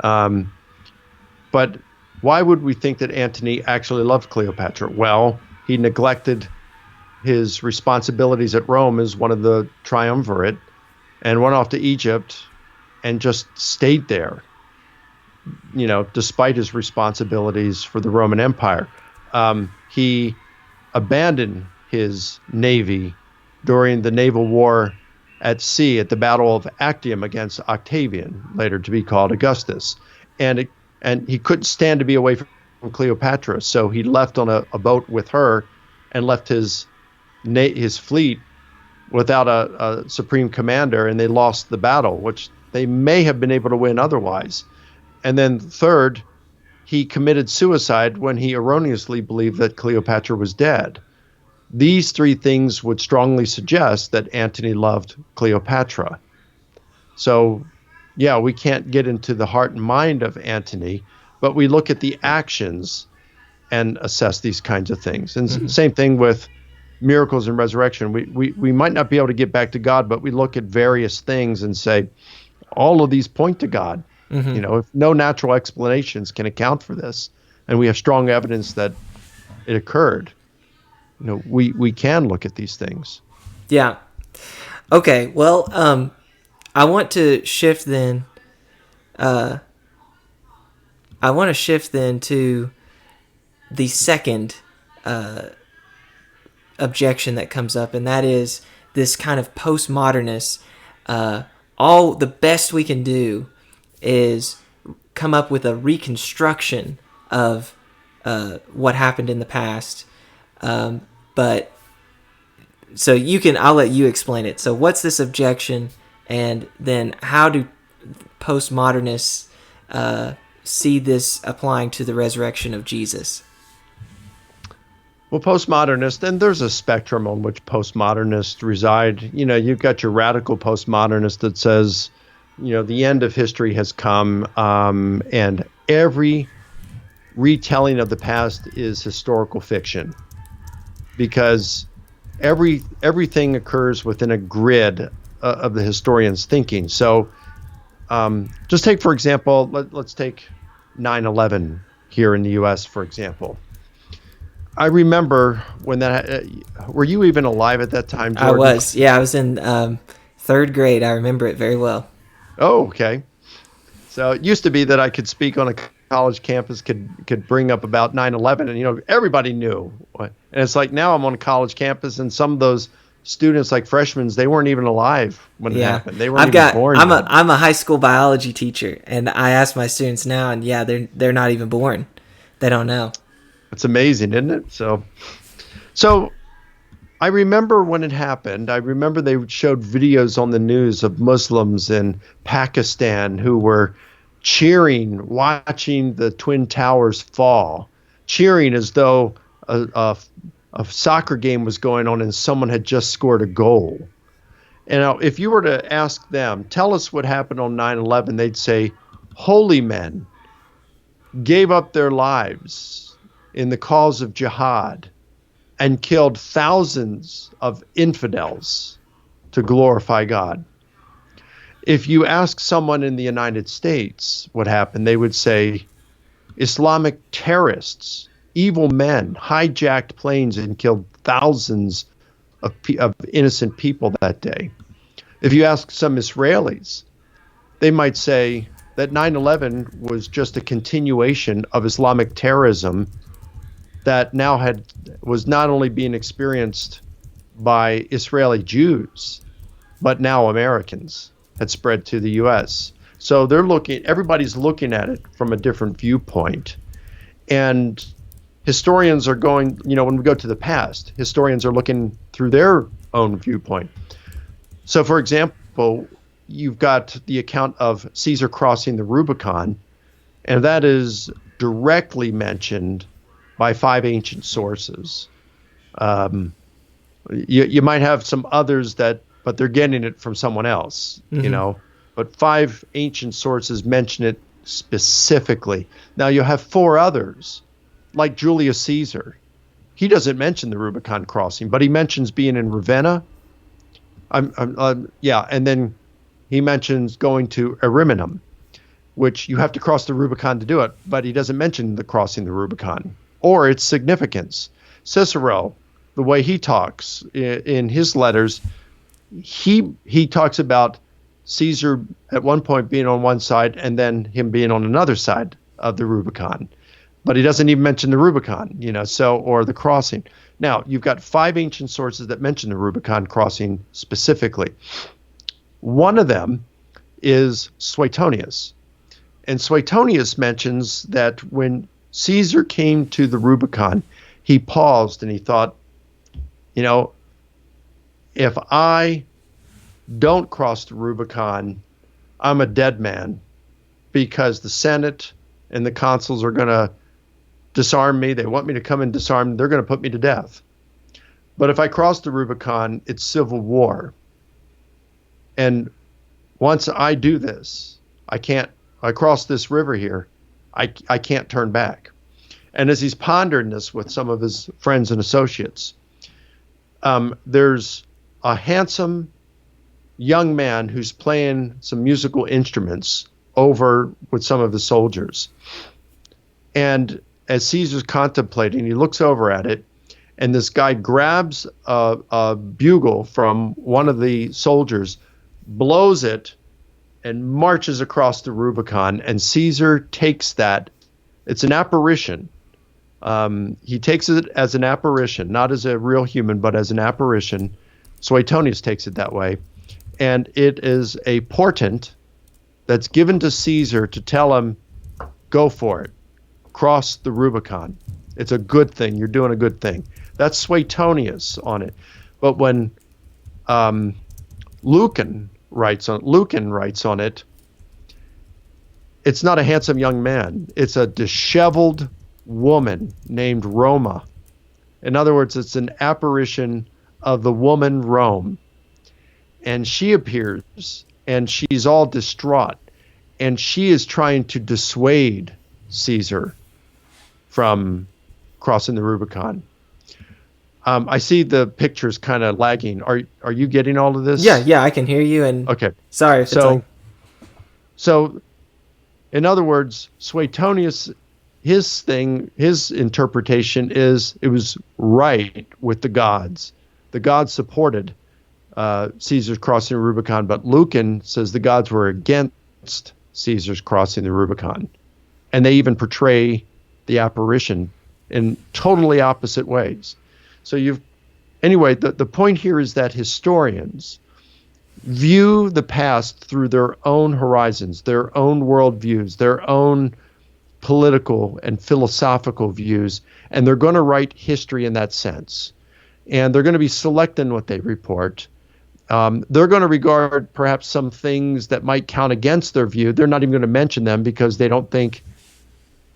But why would we think that Antony actually loved Cleopatra? Well, he neglected his responsibilities at Rome as one of the triumvirate and went off to Egypt and just stayed there, despite his responsibilities for the Roman Empire. He abandoned his navy during the naval war at sea at the Battle of Actium against Octavian, later to be called Augustus. And he couldn't stand to be away from Cleopatra, so he left on a boat with her and left his fleet without a supreme commander, and they lost the battle, which they may have been able to win otherwise. And then third, he committed suicide when he erroneously believed that Cleopatra was dead. These three things would strongly suggest that Antony loved Cleopatra. So, yeah, we can't get into the heart and mind of Antony, but we look at the actions and assess these kinds of things. And same thing with miracles and resurrection. We might not be able to get back to God, but we look at various things and say, all of these point to God. If no natural explanations can account for this, and we have strong evidence that it occurred, we can look at these things. Yeah. Okay. Well, I want to shift then. I want to shift then to the second objection that comes up, and that is this kind of postmodernist. All the best we can do is come up with a reconstruction of what happened in the past. But so I'll let you explain it. So what's this objection, and then how do postmodernists see this applying to the resurrection of Jesus? Well, postmodernists, and there's a spectrum on which postmodernists reside. You've got your radical postmodernist that says, the end of history has come, and every retelling of the past is historical fiction, because everything occurs within a grid of the historian's thinking. So just take, for example, let's take 9/11 here in the U.S., for example. I remember when that, were you even alive at that time, Jordan? I was. Yeah, I was in third grade. I remember it very well. Oh, okay. So it used to be that I could speak on a college campus, could bring up about 9/11, and everybody knew. And it's like now I'm on a college campus, and some of those students, like freshmen, they weren't even alive when it happened. They weren't even born. I'm a high school biology teacher, and I ask my students now, and they're not even born. They don't know. It's amazing, isn't it? So I remember when it happened. I remember they showed videos on the news of Muslims in Pakistan who were cheering, watching the Twin Towers fall, cheering as though a soccer game was going on and someone had just scored a goal. And now, if you were to ask them, tell us what happened on 9/11, they'd say, holy men gave up their lives in the cause of jihad and killed thousands of infidels to glorify God. If you ask someone in the United States what happened, they would say Islamic terrorists, evil men, hijacked planes and killed thousands of innocent people that day. If you ask some Israelis, they might say that 9/11 was just a continuation of Islamic terrorism that now was not only being experienced by Israeli Jews, but now Americans, had spread to the U.S. So everybody's looking at it from a different viewpoint. And historians are going, when we go to the past, historians are looking through their own viewpoint. So, for example, you've got the account of Caesar crossing the Rubicon, and that is directly mentioned by 5 ancient sources. You might have some others but they're getting it from someone else, But 5 ancient sources mention it specifically. Now you have 4 others, like Julius Caesar. He doesn't mention the Rubicon crossing, but he mentions being in Ravenna. And then he mentions going to Ariminum, which you have to cross the Rubicon to do it, but he doesn't mention the crossing the Rubicon or its significance. Cicero, the way he talks in his letters, he talks about Caesar at one point being on one side and then him being on another side of the Rubicon. But he doesn't even mention the Rubicon, or the crossing. Now, you've got 5 ancient sources that mention the Rubicon crossing specifically. One of them is Suetonius. And Suetonius mentions that when Caesar came to the Rubicon, he paused and he thought, if I don't cross the Rubicon, I'm a dead man, because the Senate and the consuls are going to disarm me. They want me to come and disarm me. They're going to put me to death. But if I cross the Rubicon, it's civil war. And once I do this, I cross this river here, I can't turn back. And as he's pondering this with some of his friends and associates, there's a handsome young man who's playing some musical instruments over with some of the soldiers. And as Caesar's contemplating, he looks over at it, and this guy grabs a bugle from one of the soldiers, blows it, and marches across the Rubicon. And Caesar takes that. It's an apparition. He takes it as an apparition, not as a real human, but as an apparition. Suetonius takes it that way. And it is a portent that's given to Caesar to tell him, go for it. crossed the Rubicon. It's a good thing. You're doing a good thing. That's Suetonius on it. But when Lucan writes on it, it's not a handsome young man. It's a disheveled woman named Roma. In other words, it's an apparition of the woman Rome. And she appears, and she's all distraught. And she is trying to dissuade Caesar from crossing the Rubicon. I see the pictures kind of lagging. Are you getting all of this? Yeah, I can hear you. And okay. Sorry if So, in other words, Suetonius, his interpretation is it was right with the gods. The gods supported Caesar's crossing the Rubicon, but Lucan says the gods were against Caesar's crossing the Rubicon. And they even portray the apparition in totally opposite ways. So the point here is that historians view the past through their own horizons, their own worldviews, their own political and philosophical views, and they're going to write history in that sense. And they're going to be select in what they report. They're going to regard perhaps some things that might count against their view. They're not even going to mention them because they don't think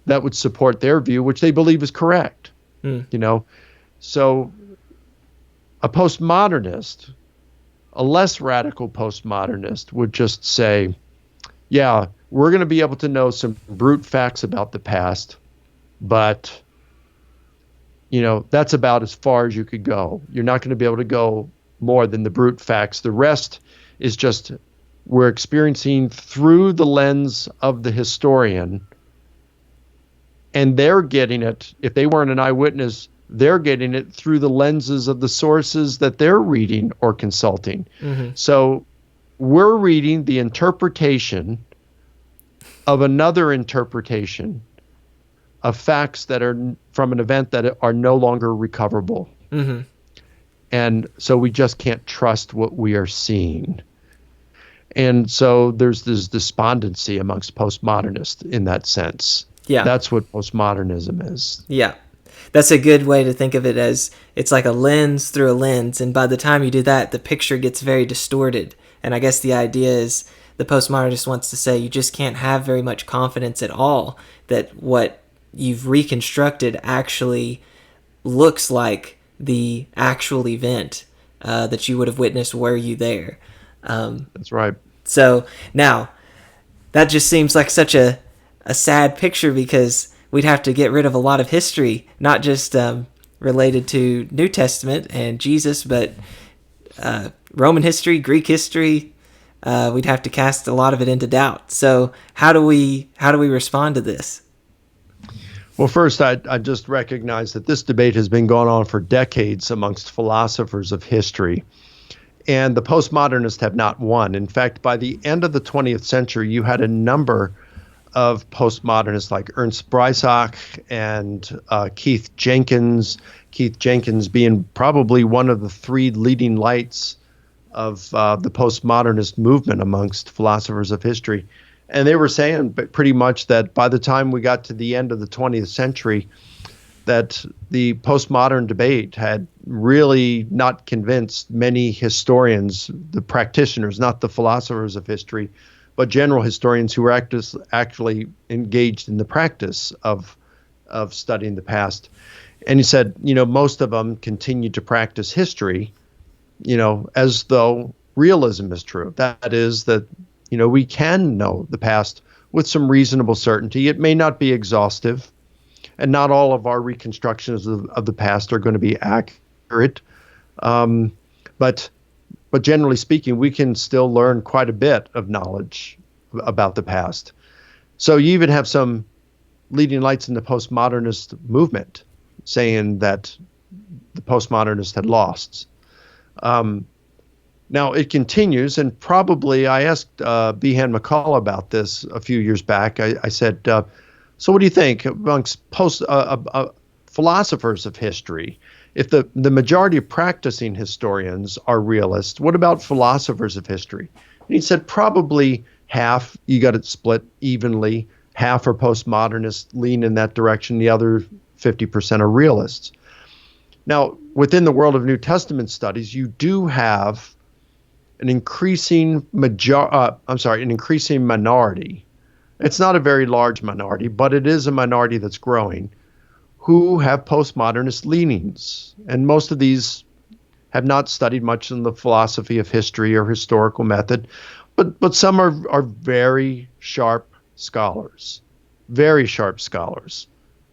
that would support their view, which they believe is correct. So a postmodernist, a less radical postmodernist, would just say, yeah, we're going to be able to know some brute facts about the past, but that's about as far as you could go. You're not going to be able to go more than the brute facts. The rest is just we're experiencing through the lens of the historian, and they're getting it. If they weren't an eyewitness, they're getting it through the lenses of the sources that they're reading or consulting. Mm-hmm. So we're reading the interpretation of another interpretation of facts that are from an event that are no longer recoverable. Mm-hmm. And so we just can't trust what we are seeing. And so there's this despondency amongst postmodernists in that sense. Yeah. That's what postmodernism is. Yeah. That's a good way to think of it, as it's like a lens through a lens. And by the time you do that, the picture gets very distorted. And I guess the idea is the postmodernist wants to say you just can't have very much confidence at all that what you've reconstructed actually looks like the actual event that you would have witnessed were you there. That's right. So now that just seems like such a sad picture, because we'd have to get rid of a lot of history, not just related to New Testament and Jesus, but Roman history, Greek history. We'd have to cast a lot of it into doubt. So how do we respond to this? Well, first, I just recognize that this debate has been going on for decades amongst philosophers of history, and the postmodernists have not won. In fact, by the end of the 20th century, you had a number of postmodernists like Ernst Breisach and Keith Jenkins being probably one of the three leading lights of the postmodernist movement amongst philosophers of history. And they were saying pretty much that by the time we got to the end of the 20th century, that the postmodern debate had really not convinced many historians, the practitioners, not the philosophers of history, but general historians who were actually engaged in the practice of studying the past. And he said, most of them continued to practice history, as though realism is true. That is that, we can know the past with some reasonable certainty. It may not be exhaustive, and not all of our reconstructions of the past are going to be accurate. But generally speaking, we can still learn quite a bit of knowledge about the past. So you even have some leading lights in the postmodernist movement saying that the postmodernists had lost. Now it continues, and probably I asked Behan McCullough about this a few years back. I said, so what do you think amongst philosophers of history? If the majority of practicing historians are realists, what about philosophers of history? And he said probably half. You got it split evenly. half are postmodernists, lean in that direction. The other 50% are realists. Now, within the world of New Testament studies, you do have an increasing minority. It's not a very large minority, but it is a minority that's growing, who have postmodernist leanings. And most of these have not studied much in the philosophy of history or historical method, but some are very sharp scholars, very sharp scholars.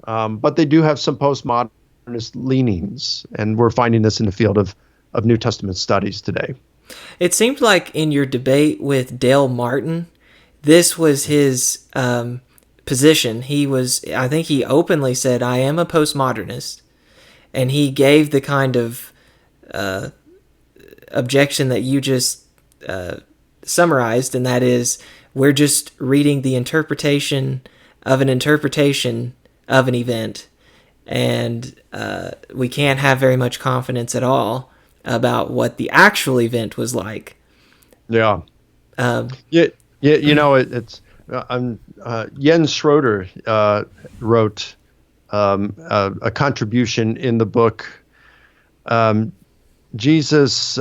But they do have some postmodernist leanings, and we're finding this in the field of New Testament studies today. It seemed like in your debate with Dale Martin, this was his position. I think he openly said, I am a postmodernist. And he gave the kind of objection that you just summarized, and that is, we're just reading the interpretation of an event, and we can't have very much confidence at all about what the actual event was like. Yeah. It's Jens Schroeder wrote a contribution in the book Jesus.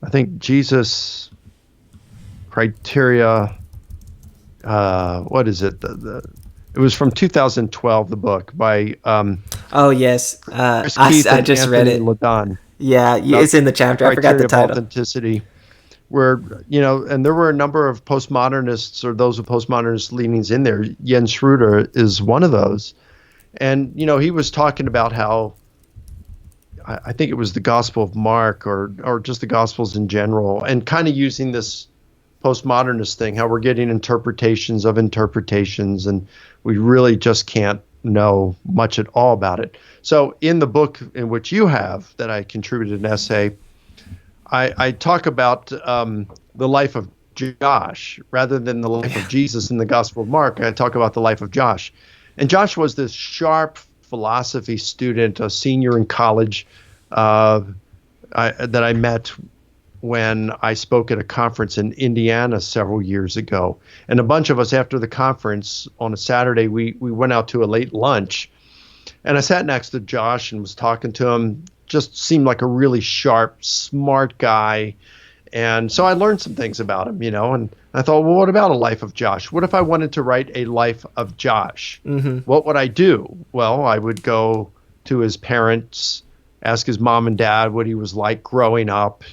I think Jesus Criteria. What is it? It was from 2012. The book by. Oh yes, I just read it. Ladon. Yeah, it's in the chapter. I forgot the title. Authenticity, where and there were a number of postmodernists or those with postmodernist leanings in there. Jens Schroeder is one of those, and he was talking about how I think it was the Gospel of Mark or just the Gospels in general, and kind of using this postmodernist thing, how we're getting interpretations of interpretations, and we really just can't know much at all about it. So in the book in which you have, that I contributed an essay, I talk about the life of Josh rather than the life of Jesus in the Gospel of Mark. I talk about the life of Josh. And Josh was this sharp philosophy student, a senior in college that I met when I spoke at a conference in Indiana several years ago. And a bunch of us, after the conference on a Saturday, we went out to a late lunch. And I sat next to Josh and was talking to him. Just seemed like a really sharp, smart guy. And so I learned some things about him, and I thought, well, what about a life of Josh? What if I wanted to write a life of Josh? Mm-hmm. What would I do? Well, I would go to his parents, ask his mom and dad what he was like growing up.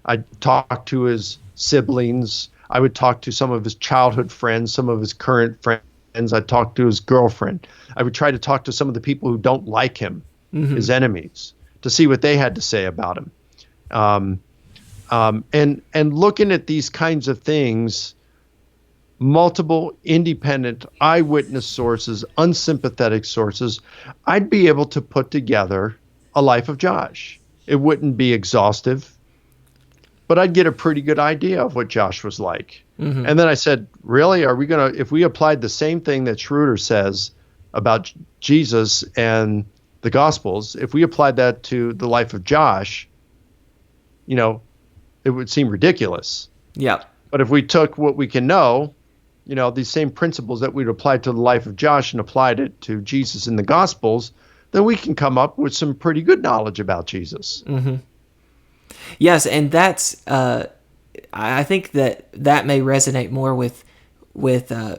I'd talk to his siblings. I would talk to some of his childhood friends, some of his current friends. I'd talk to his girlfriend. I would try to talk to some of the people who don't like him, mm-hmm. his enemies, to see what they had to say about him. And looking at these kinds of things, multiple independent eyewitness sources, unsympathetic sources, I'd be able to put together a life of Josh. It wouldn't be exhaustive, but I'd get a pretty good idea of what Josh was like. Mm-hmm. And then I said, really, are we going to, if we applied the same thing that Schroeder says about Jesus and the Gospels, if we applied that to the life of Josh, it would seem ridiculous. Yeah. But if we took what we can know, these same principles that we'd applied to the life of Josh and applied it to Jesus in the Gospels, then we can come up with some pretty good knowledge about Jesus. Mm-hmm. Yes, and that's I think that may resonate more with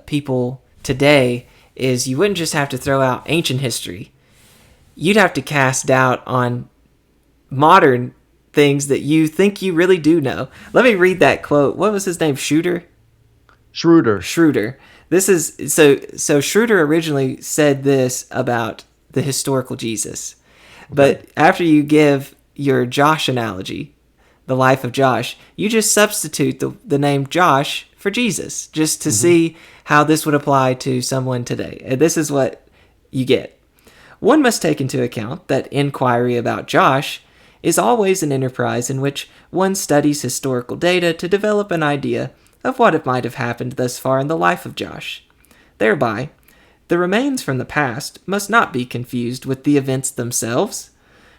people today. Is you wouldn't just have to throw out ancient history; you'd have to cast doubt on modern things that you think you really do know. Let me read that quote. What was his name? Schroeder. This is so Schroeder originally said this about the historical Jesus, but after you give your Josh analogy, the life of Josh, you just substitute the name Josh for Jesus, just to mm-hmm. see how this would apply to someone today. And this is what you get. One must take into account that inquiry about Josh is always an enterprise in which one studies historical data to develop an idea of what it might have happened thus far in the life of Josh. Thereby, the remains from the past must not be confused with the events themselves.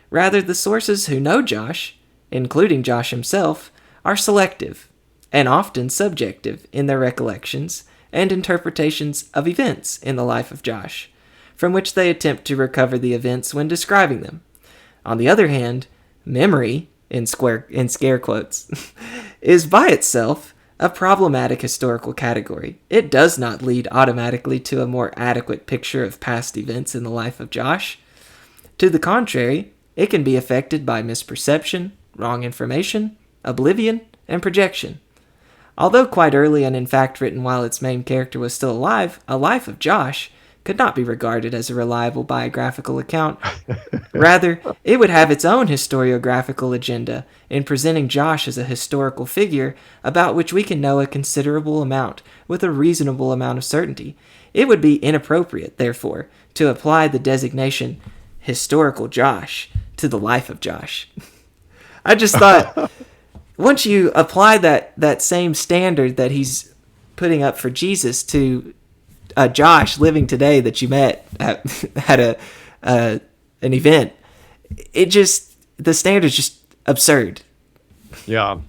Rather, the sources who know Josh, including Josh himself, are selective and often subjective in their recollections and interpretations of events in the life of Josh, from which they attempt to recover the events when describing them. On the other hand, memory, in scare quotes, is by itself a problematic historical category. It does not lead automatically to a more adequate picture of past events in the life of Josh. To the contrary, it can be affected by misperception, wrong information, oblivion, and projection. Although quite early and in fact written while its main character was still alive, A Life of Josh could not be regarded as a reliable biographical account. Rather, it would have its own historiographical agenda in presenting Josh as a historical figure about which we can know a considerable amount with a reasonable amount of certainty. It would be inappropriate, therefore, to apply the designation historical Josh to the life of Josh. I just thought, once you apply that same standard that he's putting up for Jesus to Josh living today that you met at an event, the standard's just absurd. Yeah.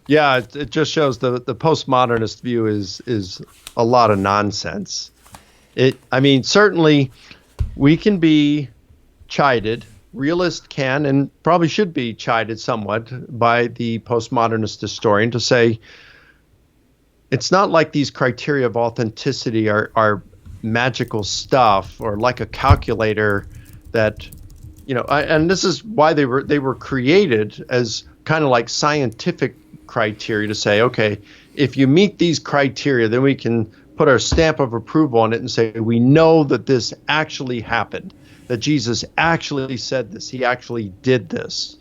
It just shows the postmodernist view is a lot of nonsense. Certainly we can be chided. Realists can and probably should be chided somewhat by the postmodernist historian to say, it's not like these criteria of authenticity are magical stuff or like a calculator that, and this is why they were created as kind of like scientific criteria to say, okay, if you meet these criteria, then we can put our stamp of approval on it and say, we know that this actually happened, that Jesus actually said this, he actually did this.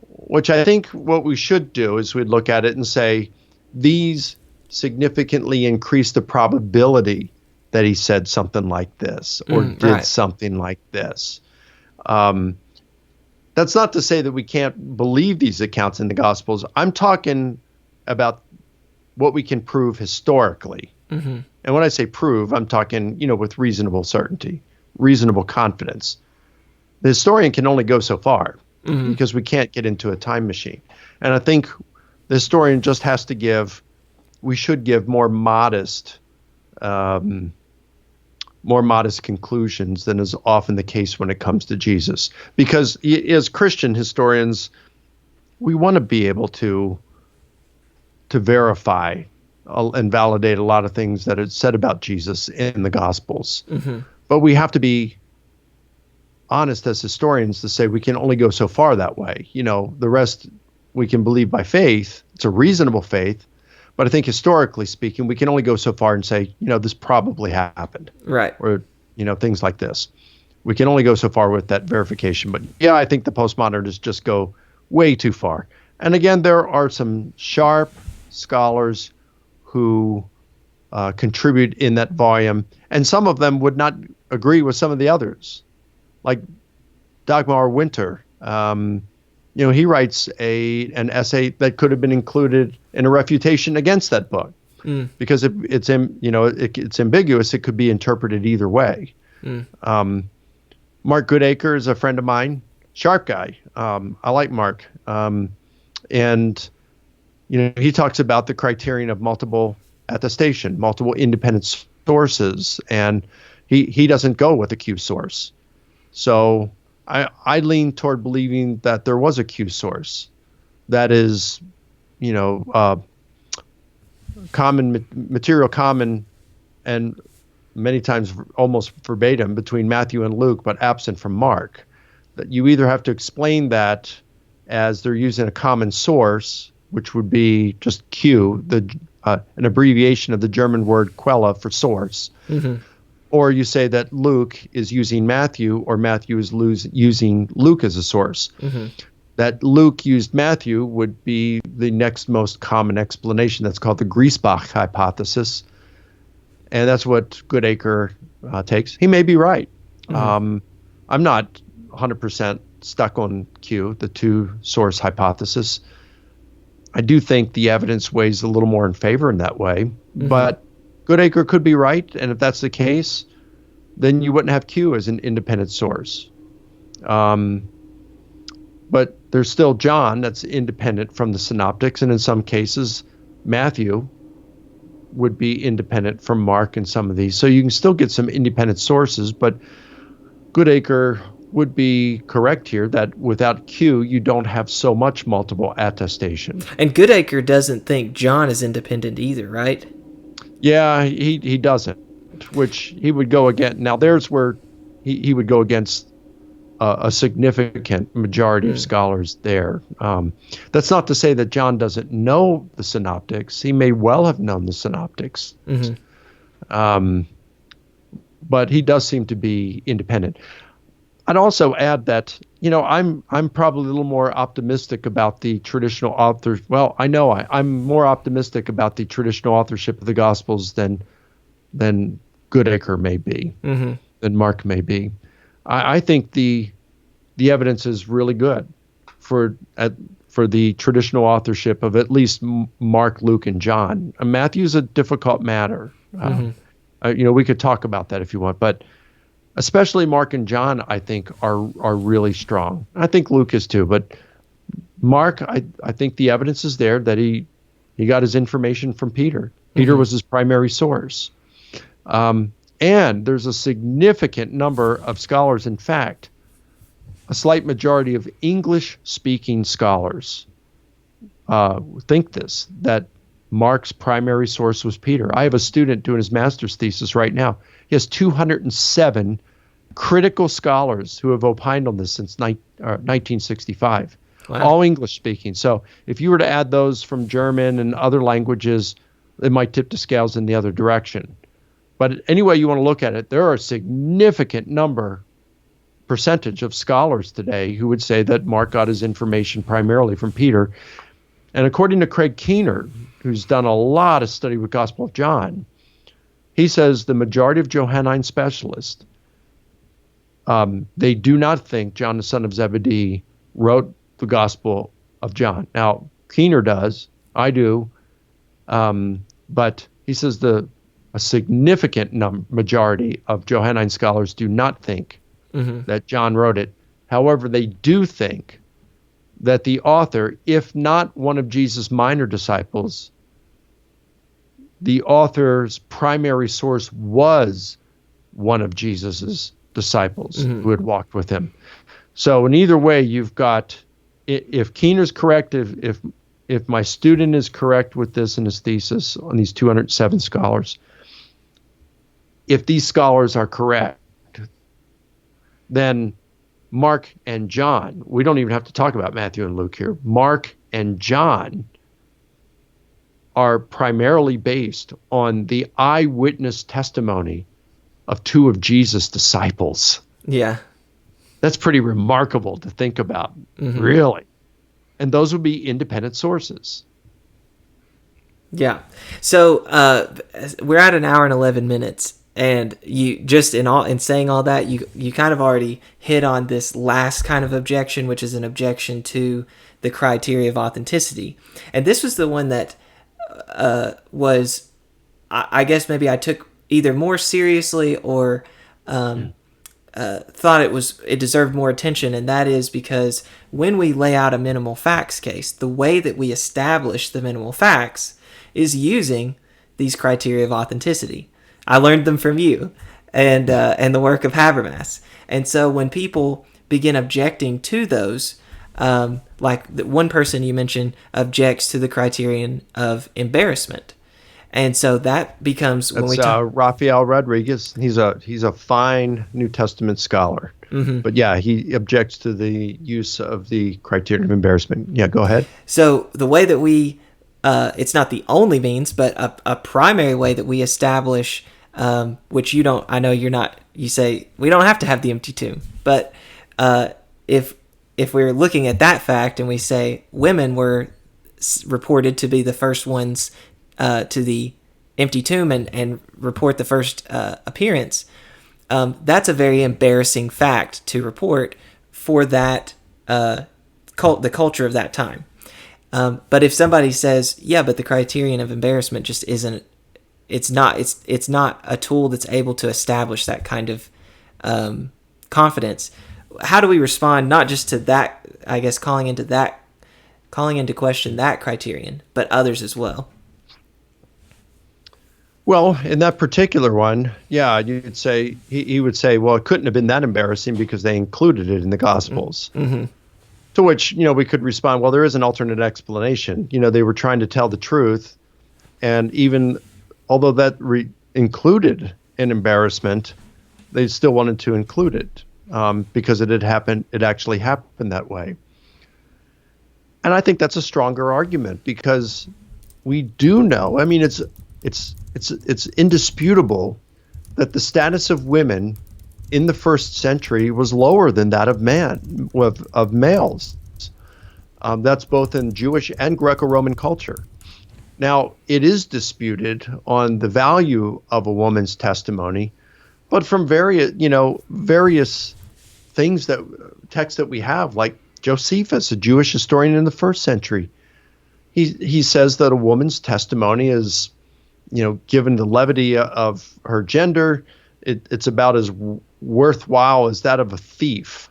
Which I think what we should do is we'd look at it and say, these significantly increase the probability that he said something like this or did something like this. That's not to say that we can't believe these accounts in the Gospels. I'm talking about what we can prove historically. Mm-hmm. And when I say prove, I'm talking, with reasonable certainty, reasonable confidence. The historian can only go so far because we can't get into a time machine. And I think the historian just has to we should give more modest conclusions than is often the case when it comes to Jesus. Because as Christian historians, we want to be able to verify and validate a lot of things that are said about Jesus in the Gospels. Mm-hmm. But we have to be honest as historians to say we can only go so far that way. The rest we can believe by faith. It's a reasonable faith. But I think historically speaking, we can only go so far and say, this probably happened. Right. Or, things like this. We can only go so far with that verification. But yeah, I think the postmodernists just go way too far. And again, there are some sharp scholars who contribute in that volume. And some of them would not agree with some of the others. Like Dagmar Winter. He writes an essay that could have been included in a refutation against that book because it's ambiguous. It could be interpreted either way. Mark Goodacre is a friend of mine, sharp guy. I like Mark, and he talks about the criterion of multiple attestation, multiple independent sources, and he doesn't go with a Q source. So I lean toward believing that there was a Q source that is, common material, common, and many times almost verbatim between Matthew and Luke, but absent from Mark. That you either have to explain that as they're using a common source, which would be just Q, an abbreviation of the German word Quelle for source. Mm-hmm. Or you say that Luke is using Matthew, or Matthew is using Luke as a source. Mm-hmm. That Luke used Matthew would be the next most common explanation. That's called the Griesbach hypothesis. And that's what Goodacre takes. He may be right. Mm-hmm. I'm not 100% stuck on Q, the two-source hypothesis. I do think the evidence weighs a little more in favor in that way. Mm-hmm. But Goodacre could be right, and if that's the case, then you wouldn't have Q as an independent source. But there's still John that's independent from the synoptics, and in some cases, Matthew, would be independent from Mark and some of these. So you can still get some independent sources, but Goodacre would be correct here that without Q, you don't have so much multiple attestation. And Goodacre doesn't think John is independent either, right? Yeah, he doesn't, which he would go against. Now, there's where he would go against a significant majority of scholars there. That's not to say that John doesn't know the synoptics. He may well have known the synoptics. But he does seem to be independent. I'd also add that, I'm probably a little more optimistic about the traditional authors. Well, I know I'm more optimistic about the traditional authorship of the Gospels than Goodacre may be, than Mark may be. I think the evidence is really good for the traditional authorship of at least Mark, Luke, and John. Matthew's a difficult matter. We could talk about that if you want, but especially Mark and John, I think, are really strong. I think Luke is too, but Mark, I think the evidence is there that he got his information from Peter. Peter was his primary source. And there's a significant number of scholars, in fact, a slight majority of English-speaking scholars think that Mark's primary source was Peter. I have a student doing his master's thesis right now. He has 207 critical scholars who have opined on this since 1965, all English-speaking. So if you were to add those from German and other languages, it might tip the scales in the other direction. But any way you want to look at it, there are a significant percentage of scholars today who would say that Mark got his information primarily from Peter. And according to Craig Keener, who's done a lot of study with Gospel of John, he says the majority of Johannine specialists, they do not think John, the son of Zebedee, wrote the Gospel of John. Now, Keener does, I do, but he says a significant majority of Johannine scholars do not think that John wrote it. However, they do think that the author, if not one of Jesus' minor disciples, the author's primary source was one of Jesus's disciples who had walked with him. So in either way, you've got, if Keener's correct, if my student is correct with this in his thesis on these 207 scholars, if these scholars are correct, then Mark and John, we don't even have to talk about Matthew and Luke here. Mark and John are primarily based on the eyewitness testimony of two of Jesus' disciples. Yeah. That's pretty remarkable to think about, really. And those would be independent sources. Yeah. So we're at an hour and 11 minutes. And you just in saying all that, you kind of already hit on this last kind of objection, which is an objection to the criteria of authenticity. And this was the one that was, I guess maybe I took either more seriously or thought it deserved more attention. And that is because when we lay out a minimal facts case, the way that we establish the minimal facts is using these criteria of authenticity. I learned them from you and the work of Habermas. And so when people begin objecting to those, like the one person you mentioned objects to the criterion of embarrassment. And so that becomes when we talk. Rafael Rodriguez. He's a fine New Testament scholar. But yeah, he objects to the use of the criterion of embarrassment. Yeah, go ahead. So the way that we, it's not the only means, but a primary way that we establish, which you don't, I know you're not, you say we don't have to have the empty tomb, but if we're looking at that fact and we say women were reported to be the first ones to the empty tomb and report the first appearance, that's a very embarrassing fact to report for that the culture of that time. But if somebody says, yeah, but the criterion of embarrassment just isn't, it's not a tool that's able to establish that kind of confidence. How do we respond not just to that, I guess, calling into question that criterion, but others as well? Well, in that particular one, yeah, you'd say he would say, well, it couldn't have been that embarrassing because they included it in the Gospels. Mm-hmm. To which, we could respond, well, there is an alternate explanation. They were trying to tell the truth, and even although that included an embarrassment, they still wanted to include it because it had happened. It actually happened that way. And I think that's a stronger argument because we do know. I mean, it's indisputable that the status of women in the first century was lower than that of males. That's both in Jewish and Greco-Roman culture. Now, it is disputed on the value of a woman's testimony, but from various things texts that we have, like Josephus, a Jewish historian in the first century, he says that a woman's testimony is, given the levity of her gender, it's about as worthwhile as that of a thief.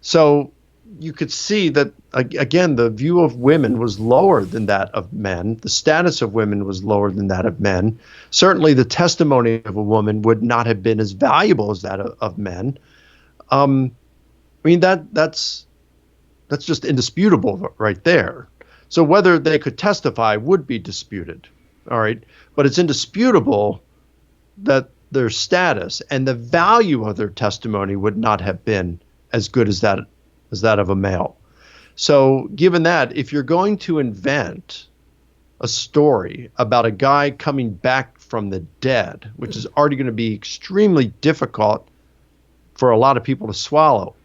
So you could see that, again, the view of women was lower than that of men. The status of women was lower than that of men. Certainly the testimony of a woman would not have been as valuable as that of men. That's just indisputable right there. So whether they could testify would be disputed. All right. But it's indisputable that their status and the value of their testimony would not have been as good as that of a male. So given that, if you're going to invent a story about a guy coming back from the dead, which is already going to be extremely difficult for a lot of people to swallow,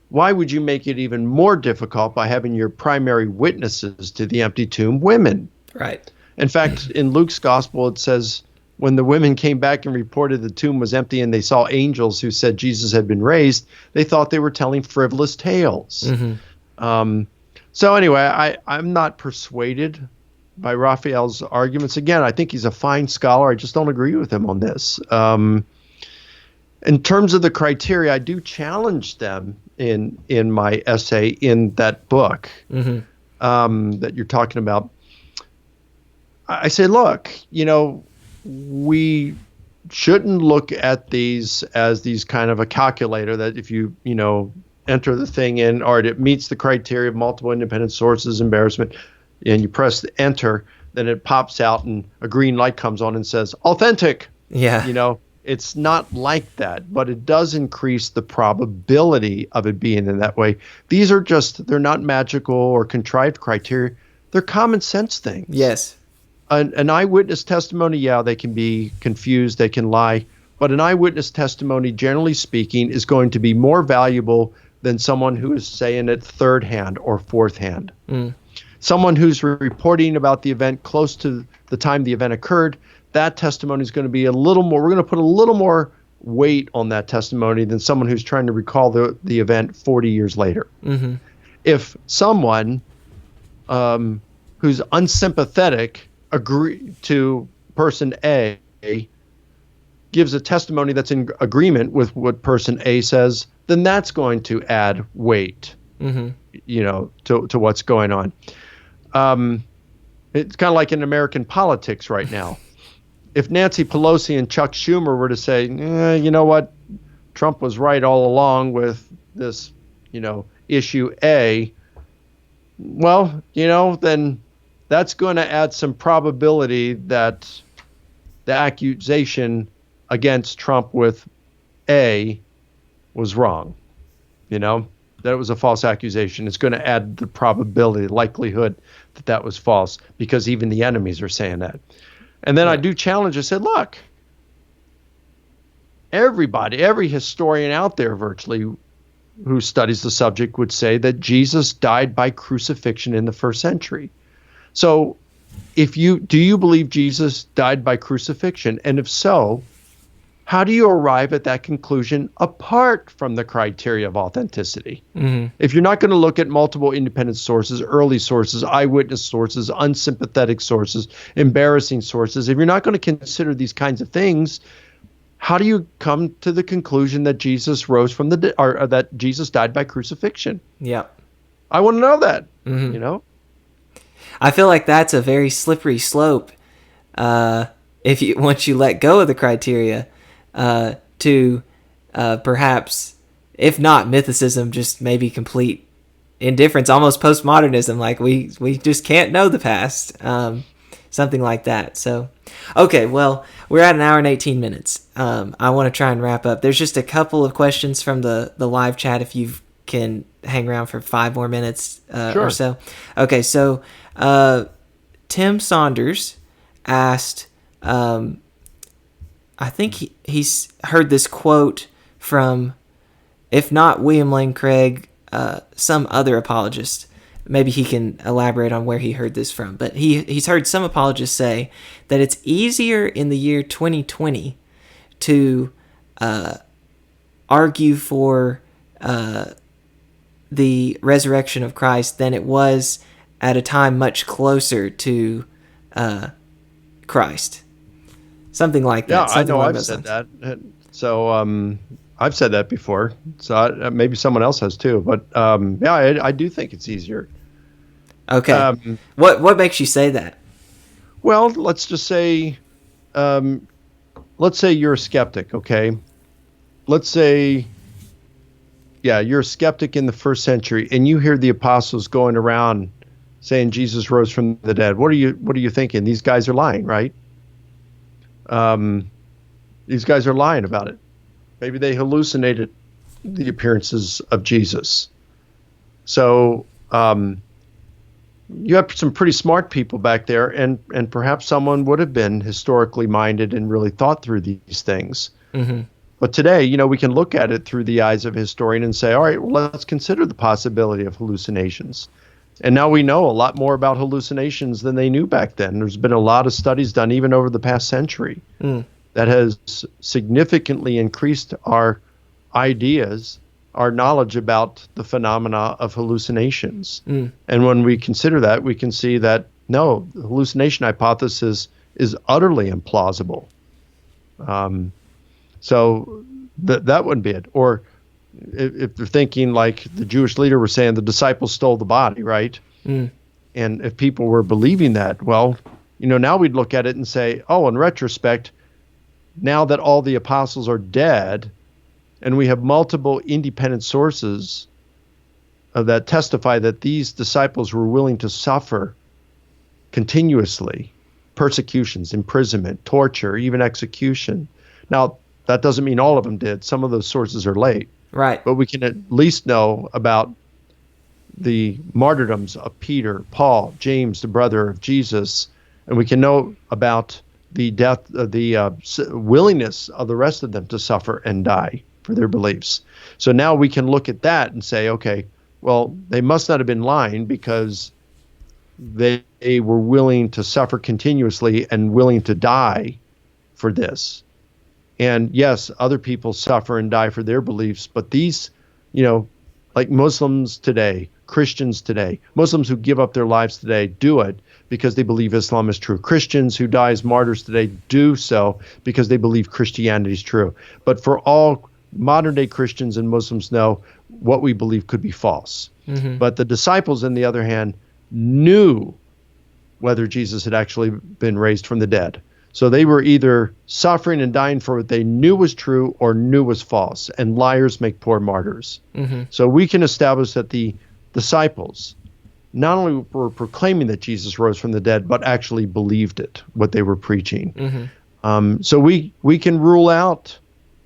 why would you make it even more difficult by having your primary witnesses to the empty tomb women? Right. In fact, in Luke's gospel, it says when the women came back and reported the tomb was empty and they saw angels who said Jesus had been raised, they thought they were telling frivolous tales. Mm-hmm. So anyway, I'm not persuaded by Raphael's arguments. Again, I think he's a fine scholar. I just don't agree with him on this. In terms of the criteria, I do challenge them in my essay in that book that you're talking about. I say, look, we shouldn't look at these as these kind of a calculator that if you enter the thing in, or it meets the criteria of multiple independent sources, embarrassment, and you press the enter, then it pops out and a green light comes on and says authentic. Yeah. It's not like that, but it does increase the probability of it being in that way. These are they're not magical or contrived criteria. They're common sense things. Yes. An eyewitness testimony, they can be confused, they can lie, but an eyewitness testimony, generally speaking, is going to be more valuable than someone who is saying it third hand or fourth hand. Someone who's reporting about the event close to the time the event occurred, that testimony is going to be we're going to put a little more weight on that testimony than someone who's trying to recall the event 40 years later. Mm-hmm. If someone who's unsympathetic to person A gives a testimony that's in agreement with what person A says, then that's going to add weight, to what's going on. It's kind of like in American politics right now. If Nancy Pelosi and Chuck Schumer were to say, you know what, Trump was right all along with this, issue A, well, then that's going to add some probability that the accusation against Trump with A was wrong, that it was a false accusation. It's going to add the probability, the likelihood that was false, because even the enemies are saying that. And then I do challenge. I said, look, every historian out there virtually who studies the subject would say that Jesus died by crucifixion in the first century. So do you believe Jesus died by crucifixion? And if so, how do you arrive at that conclusion apart from the criteria of authenticity? Mm-hmm. If you're not going to look at multiple independent sources, early sources, eyewitness sources, unsympathetic sources, embarrassing sources, if you're not going to consider these kinds of things, how do you come to the conclusion that Jesus rose from the dead, or that Jesus died by crucifixion? Yeah. I want to know that, Mm-hmm. I feel like that's a very slippery slope if you once you let go of the criteria, to perhaps, if not mythicism, just maybe complete indifference, almost postmodernism, like we just can't know the past, something like that. So, okay, well, we're at an hour and 18 minutes. I want to try and wrap up. There's just a couple of questions from the live chat, if you can hang around for 5 more minutes Sure. or so. Okay, so Tim Saunders asked, I think he's heard this quote from, if not William Lane Craig, some other apologist. Maybe he can elaborate on where he heard this from. But he's heard some apologists say that it's easier in the year 2020 to argue for the resurrection of Christ than it was at a time much closer to Christ. Something like that. Yeah, I know I've said that. So I've said that before. So maybe someone else has too. But yeah, I do think it's easier. Okay. What makes you say that? Well, let's just say, let's say you're a skeptic, okay? Let's say, yeah, you're a skeptic in the first century, and you hear the apostles going around saying Jesus rose from the dead. What are you thinking? These guys are lying, right? These guys are lying about it. Maybe they hallucinated the appearances of Jesus. So you have some pretty smart people back there, and perhaps someone would have been historically minded and really thought through these things. Mm-hmm. But today, we can look at it through the eyes of a historian and say, all right, well, let's consider the possibility of hallucinations. And now we know a lot more about hallucinations than they knew back then. There's been a lot of studies done even over the past century that has significantly increased our ideas, our knowledge about the phenomena of hallucinations. And when we consider that, we can see that, no, the hallucination hypothesis is utterly implausible. So that wouldn't be it. Or if they're thinking like the Jewish leader was saying, the disciples stole the body, right? And if people were believing that, well, now we'd look at it and say, oh, in retrospect, now that all the apostles are dead and we have multiple independent sources that testify that these disciples were willing to suffer continuously, persecutions, imprisonment, torture, even execution. Now, that doesn't mean all of them did. Some of those sources are late. Right. But we can at least know about the martyrdoms of Peter, Paul, James, the brother of Jesus, and we can know about the death, the willingness of the rest of them to suffer and die for their beliefs. So now we can look at that and say, okay, well, they must not have been lying because they were willing to suffer continuously and willing to die for this. And yes, other people suffer and die for their beliefs, but these, like Muslims today, Christians today, Muslims who give up their lives today do it because they believe Islam is true. Christians who die as martyrs today do so because they believe Christianity is true. But for all modern day Christians and Muslims know what we believe could be false. Mm-hmm. But the disciples, on the other hand, knew whether Jesus had actually been raised from the dead. So they were either suffering and dying for what they knew was true or knew was false, and liars make poor martyrs. Mm-hmm. So we can establish that the disciples not only were proclaiming that Jesus rose from the dead, but actually believed it, what they were preaching. Mm-hmm. So we can rule out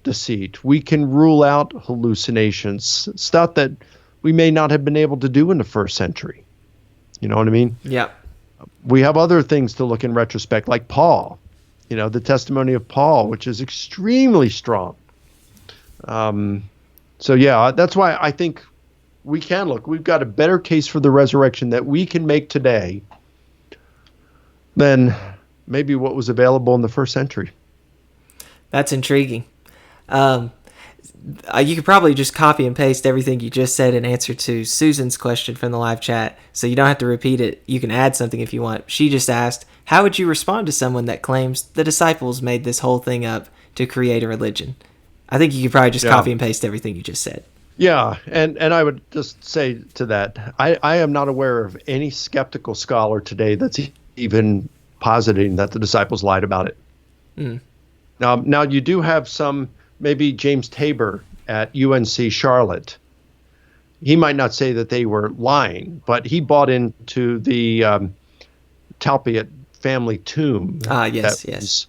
deceit. We can rule out hallucinations, stuff that we may not have been able to do in the first century. You know what I mean? Yeah. We have other things to look in retrospect, like Paul. The testimony of Paul, which is extremely strong. So yeah, that's why I think we can look. We've got a better case for the resurrection that we can make today than maybe what was available in the first century. That's intriguing. You could probably just copy and paste everything you just said in answer to Susan's question from the live chat, so you don't have to repeat it. You can add something if you want. She just asked, how would you respond to someone that claims the disciples made this whole thing up to create a religion? I think you could probably just copy and paste everything you just said. Yeah, and I would just say to that, I am not aware of any skeptical scholar today that's even positing that the disciples lied about it. Mm. Now you do have some, maybe James Tabor at UNC Charlotte. He might not say that they were lying, but he bought into the Talpiot family tomb. Yes. Was,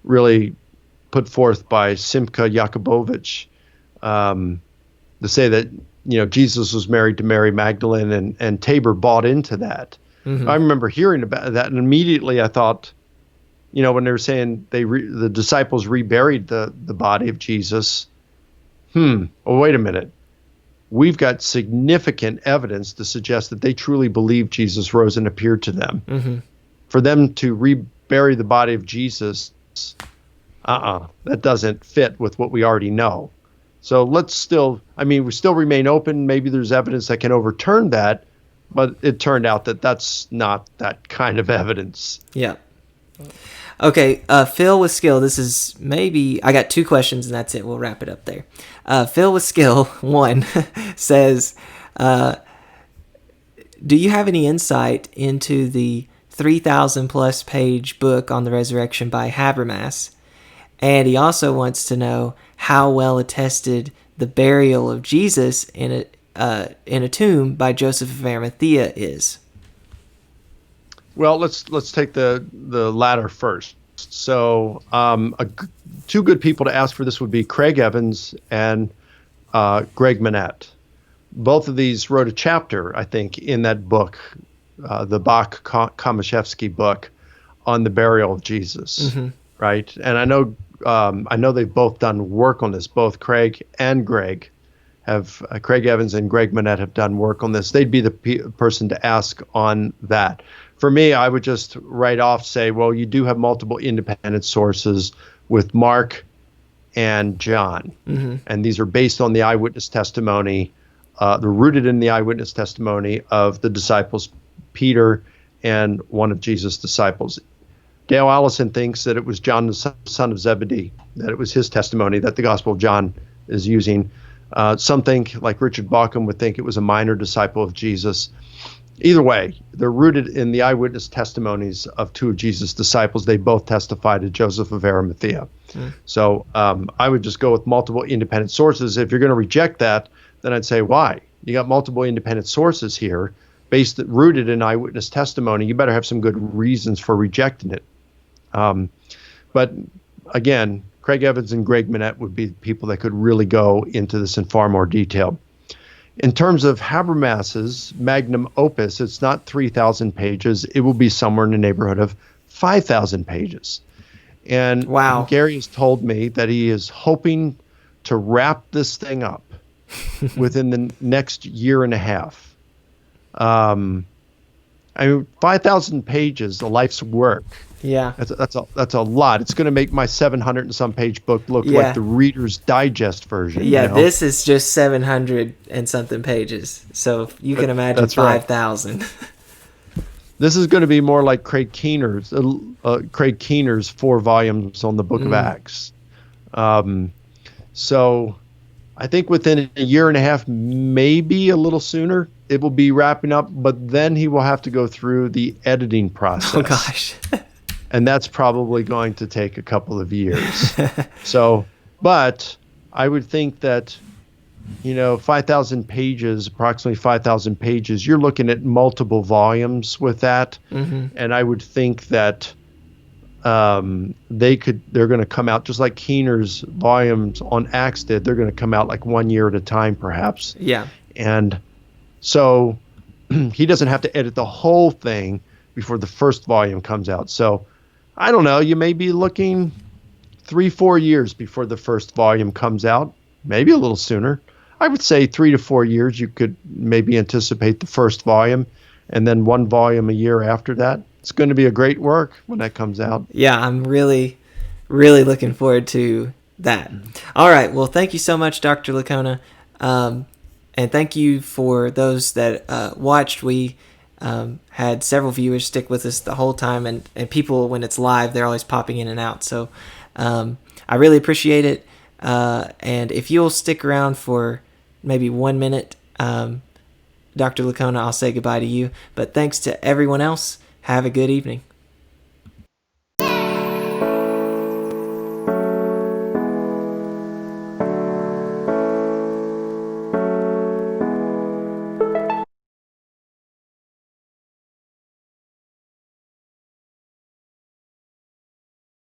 really put forth by Simcha Jakubowicz, to say that, Jesus was married to Mary Magdalene, and Tabor bought into that. Mm-hmm. I remember hearing about that, and immediately I thought, when they were saying the disciples reburied the body of Jesus, well, wait a minute. We've got significant evidence to suggest that they truly believed Jesus rose and appeared to them. Mm-hmm. For them to rebury the body of Jesus, that doesn't fit with what we already know. So we still remain open. Maybe there's evidence that can overturn that, but it turned out that that's not that kind of evidence. Yeah. Okay, Phil with Skill, this is I got 2 questions and that's it. We'll wrap it up there. Phil with Skill, 1, says, do you have any insight into the 3,000 plus page book on the resurrection by Habermas? And he also wants to know how well attested the burial of Jesus in a tomb by Joseph of Arimathea is. Well, let's take the latter first. So, 2 good people to ask for this would be Craig Evans and Greg Manette. Both of these wrote a chapter, I think, in that book, the Bach-Komashevsky book on the burial of Jesus, right? And I know they've both done work on this. Both Craig and Greg Craig Evans and Greg Manette have done work on this. They'd be the person to ask on that. For me, I would just right off say, well, you do have multiple independent sources with Mark and John. Mm-hmm. And these are based on the eyewitness testimony. They're rooted in the eyewitness testimony of the disciples, Peter and one of Jesus' disciples. Dale Allison thinks that it was John, the son of Zebedee, that it was his testimony that the Gospel of John is using. Some think, like Richard Bauckham would think, it was a minor disciple of Jesus. Either way, they're rooted in the eyewitness testimonies of 2 of Jesus' disciples. They both testified to Joseph of Arimathea. So I would just go with multiple independent sources. If you're going to reject that, then I'd say, why? You got multiple independent sources here, rooted in eyewitness testimony. You better have some good reasons for rejecting it. But again, Craig Evans and Greg Manette would be people that could really go into this in far more detail. In terms of Habermas's magnum opus, it's not 3,000 pages. It will be somewhere in the neighborhood of 5,000 pages. And wow. Gary has told me that he is hoping to wrap this thing up within the next year and a half. 5,000 pages, a life's work. Yeah, that's a lot. It's going to make my 700 and some page book look like the Reader's Digest version. Yeah, this is just 700 and something pages. So you can imagine 5,000. This is going to be more like Craig Keener's 4 volumes on the Book of Acts. So I think within a year and a half, maybe a little sooner, it will be wrapping up. But then he will have to go through the editing process. Oh gosh. And that's probably going to take a couple of years. But I would think that, 5,000 pages, approximately 5,000 pages, you're looking at multiple volumes with that. Mm-hmm. And I would think that they're going to come out just like Keener's volumes on Acts did. They're going to come out like 1 year at a time, perhaps. Yeah. And so he doesn't have to edit the whole thing before the first volume comes out. So I don't know, you may be looking 3-4 years before the first volume comes out, maybe a little sooner. I would say 3 to 4 years you could maybe anticipate the first volume, and then 1 volume a year after that. It's going to be a great work when that comes out. Yeah, I'm really, really looking forward to that. All right, well, thank you so much, Dr. Licona. And thank you for those that watched. We had several viewers stick with us the whole time, and people, when it's live, they're always popping in and out. So I really appreciate it. And if you'll stick around for maybe 1 minute, Dr. Licona, I'll say goodbye to you. But thanks to everyone else. Have a good evening.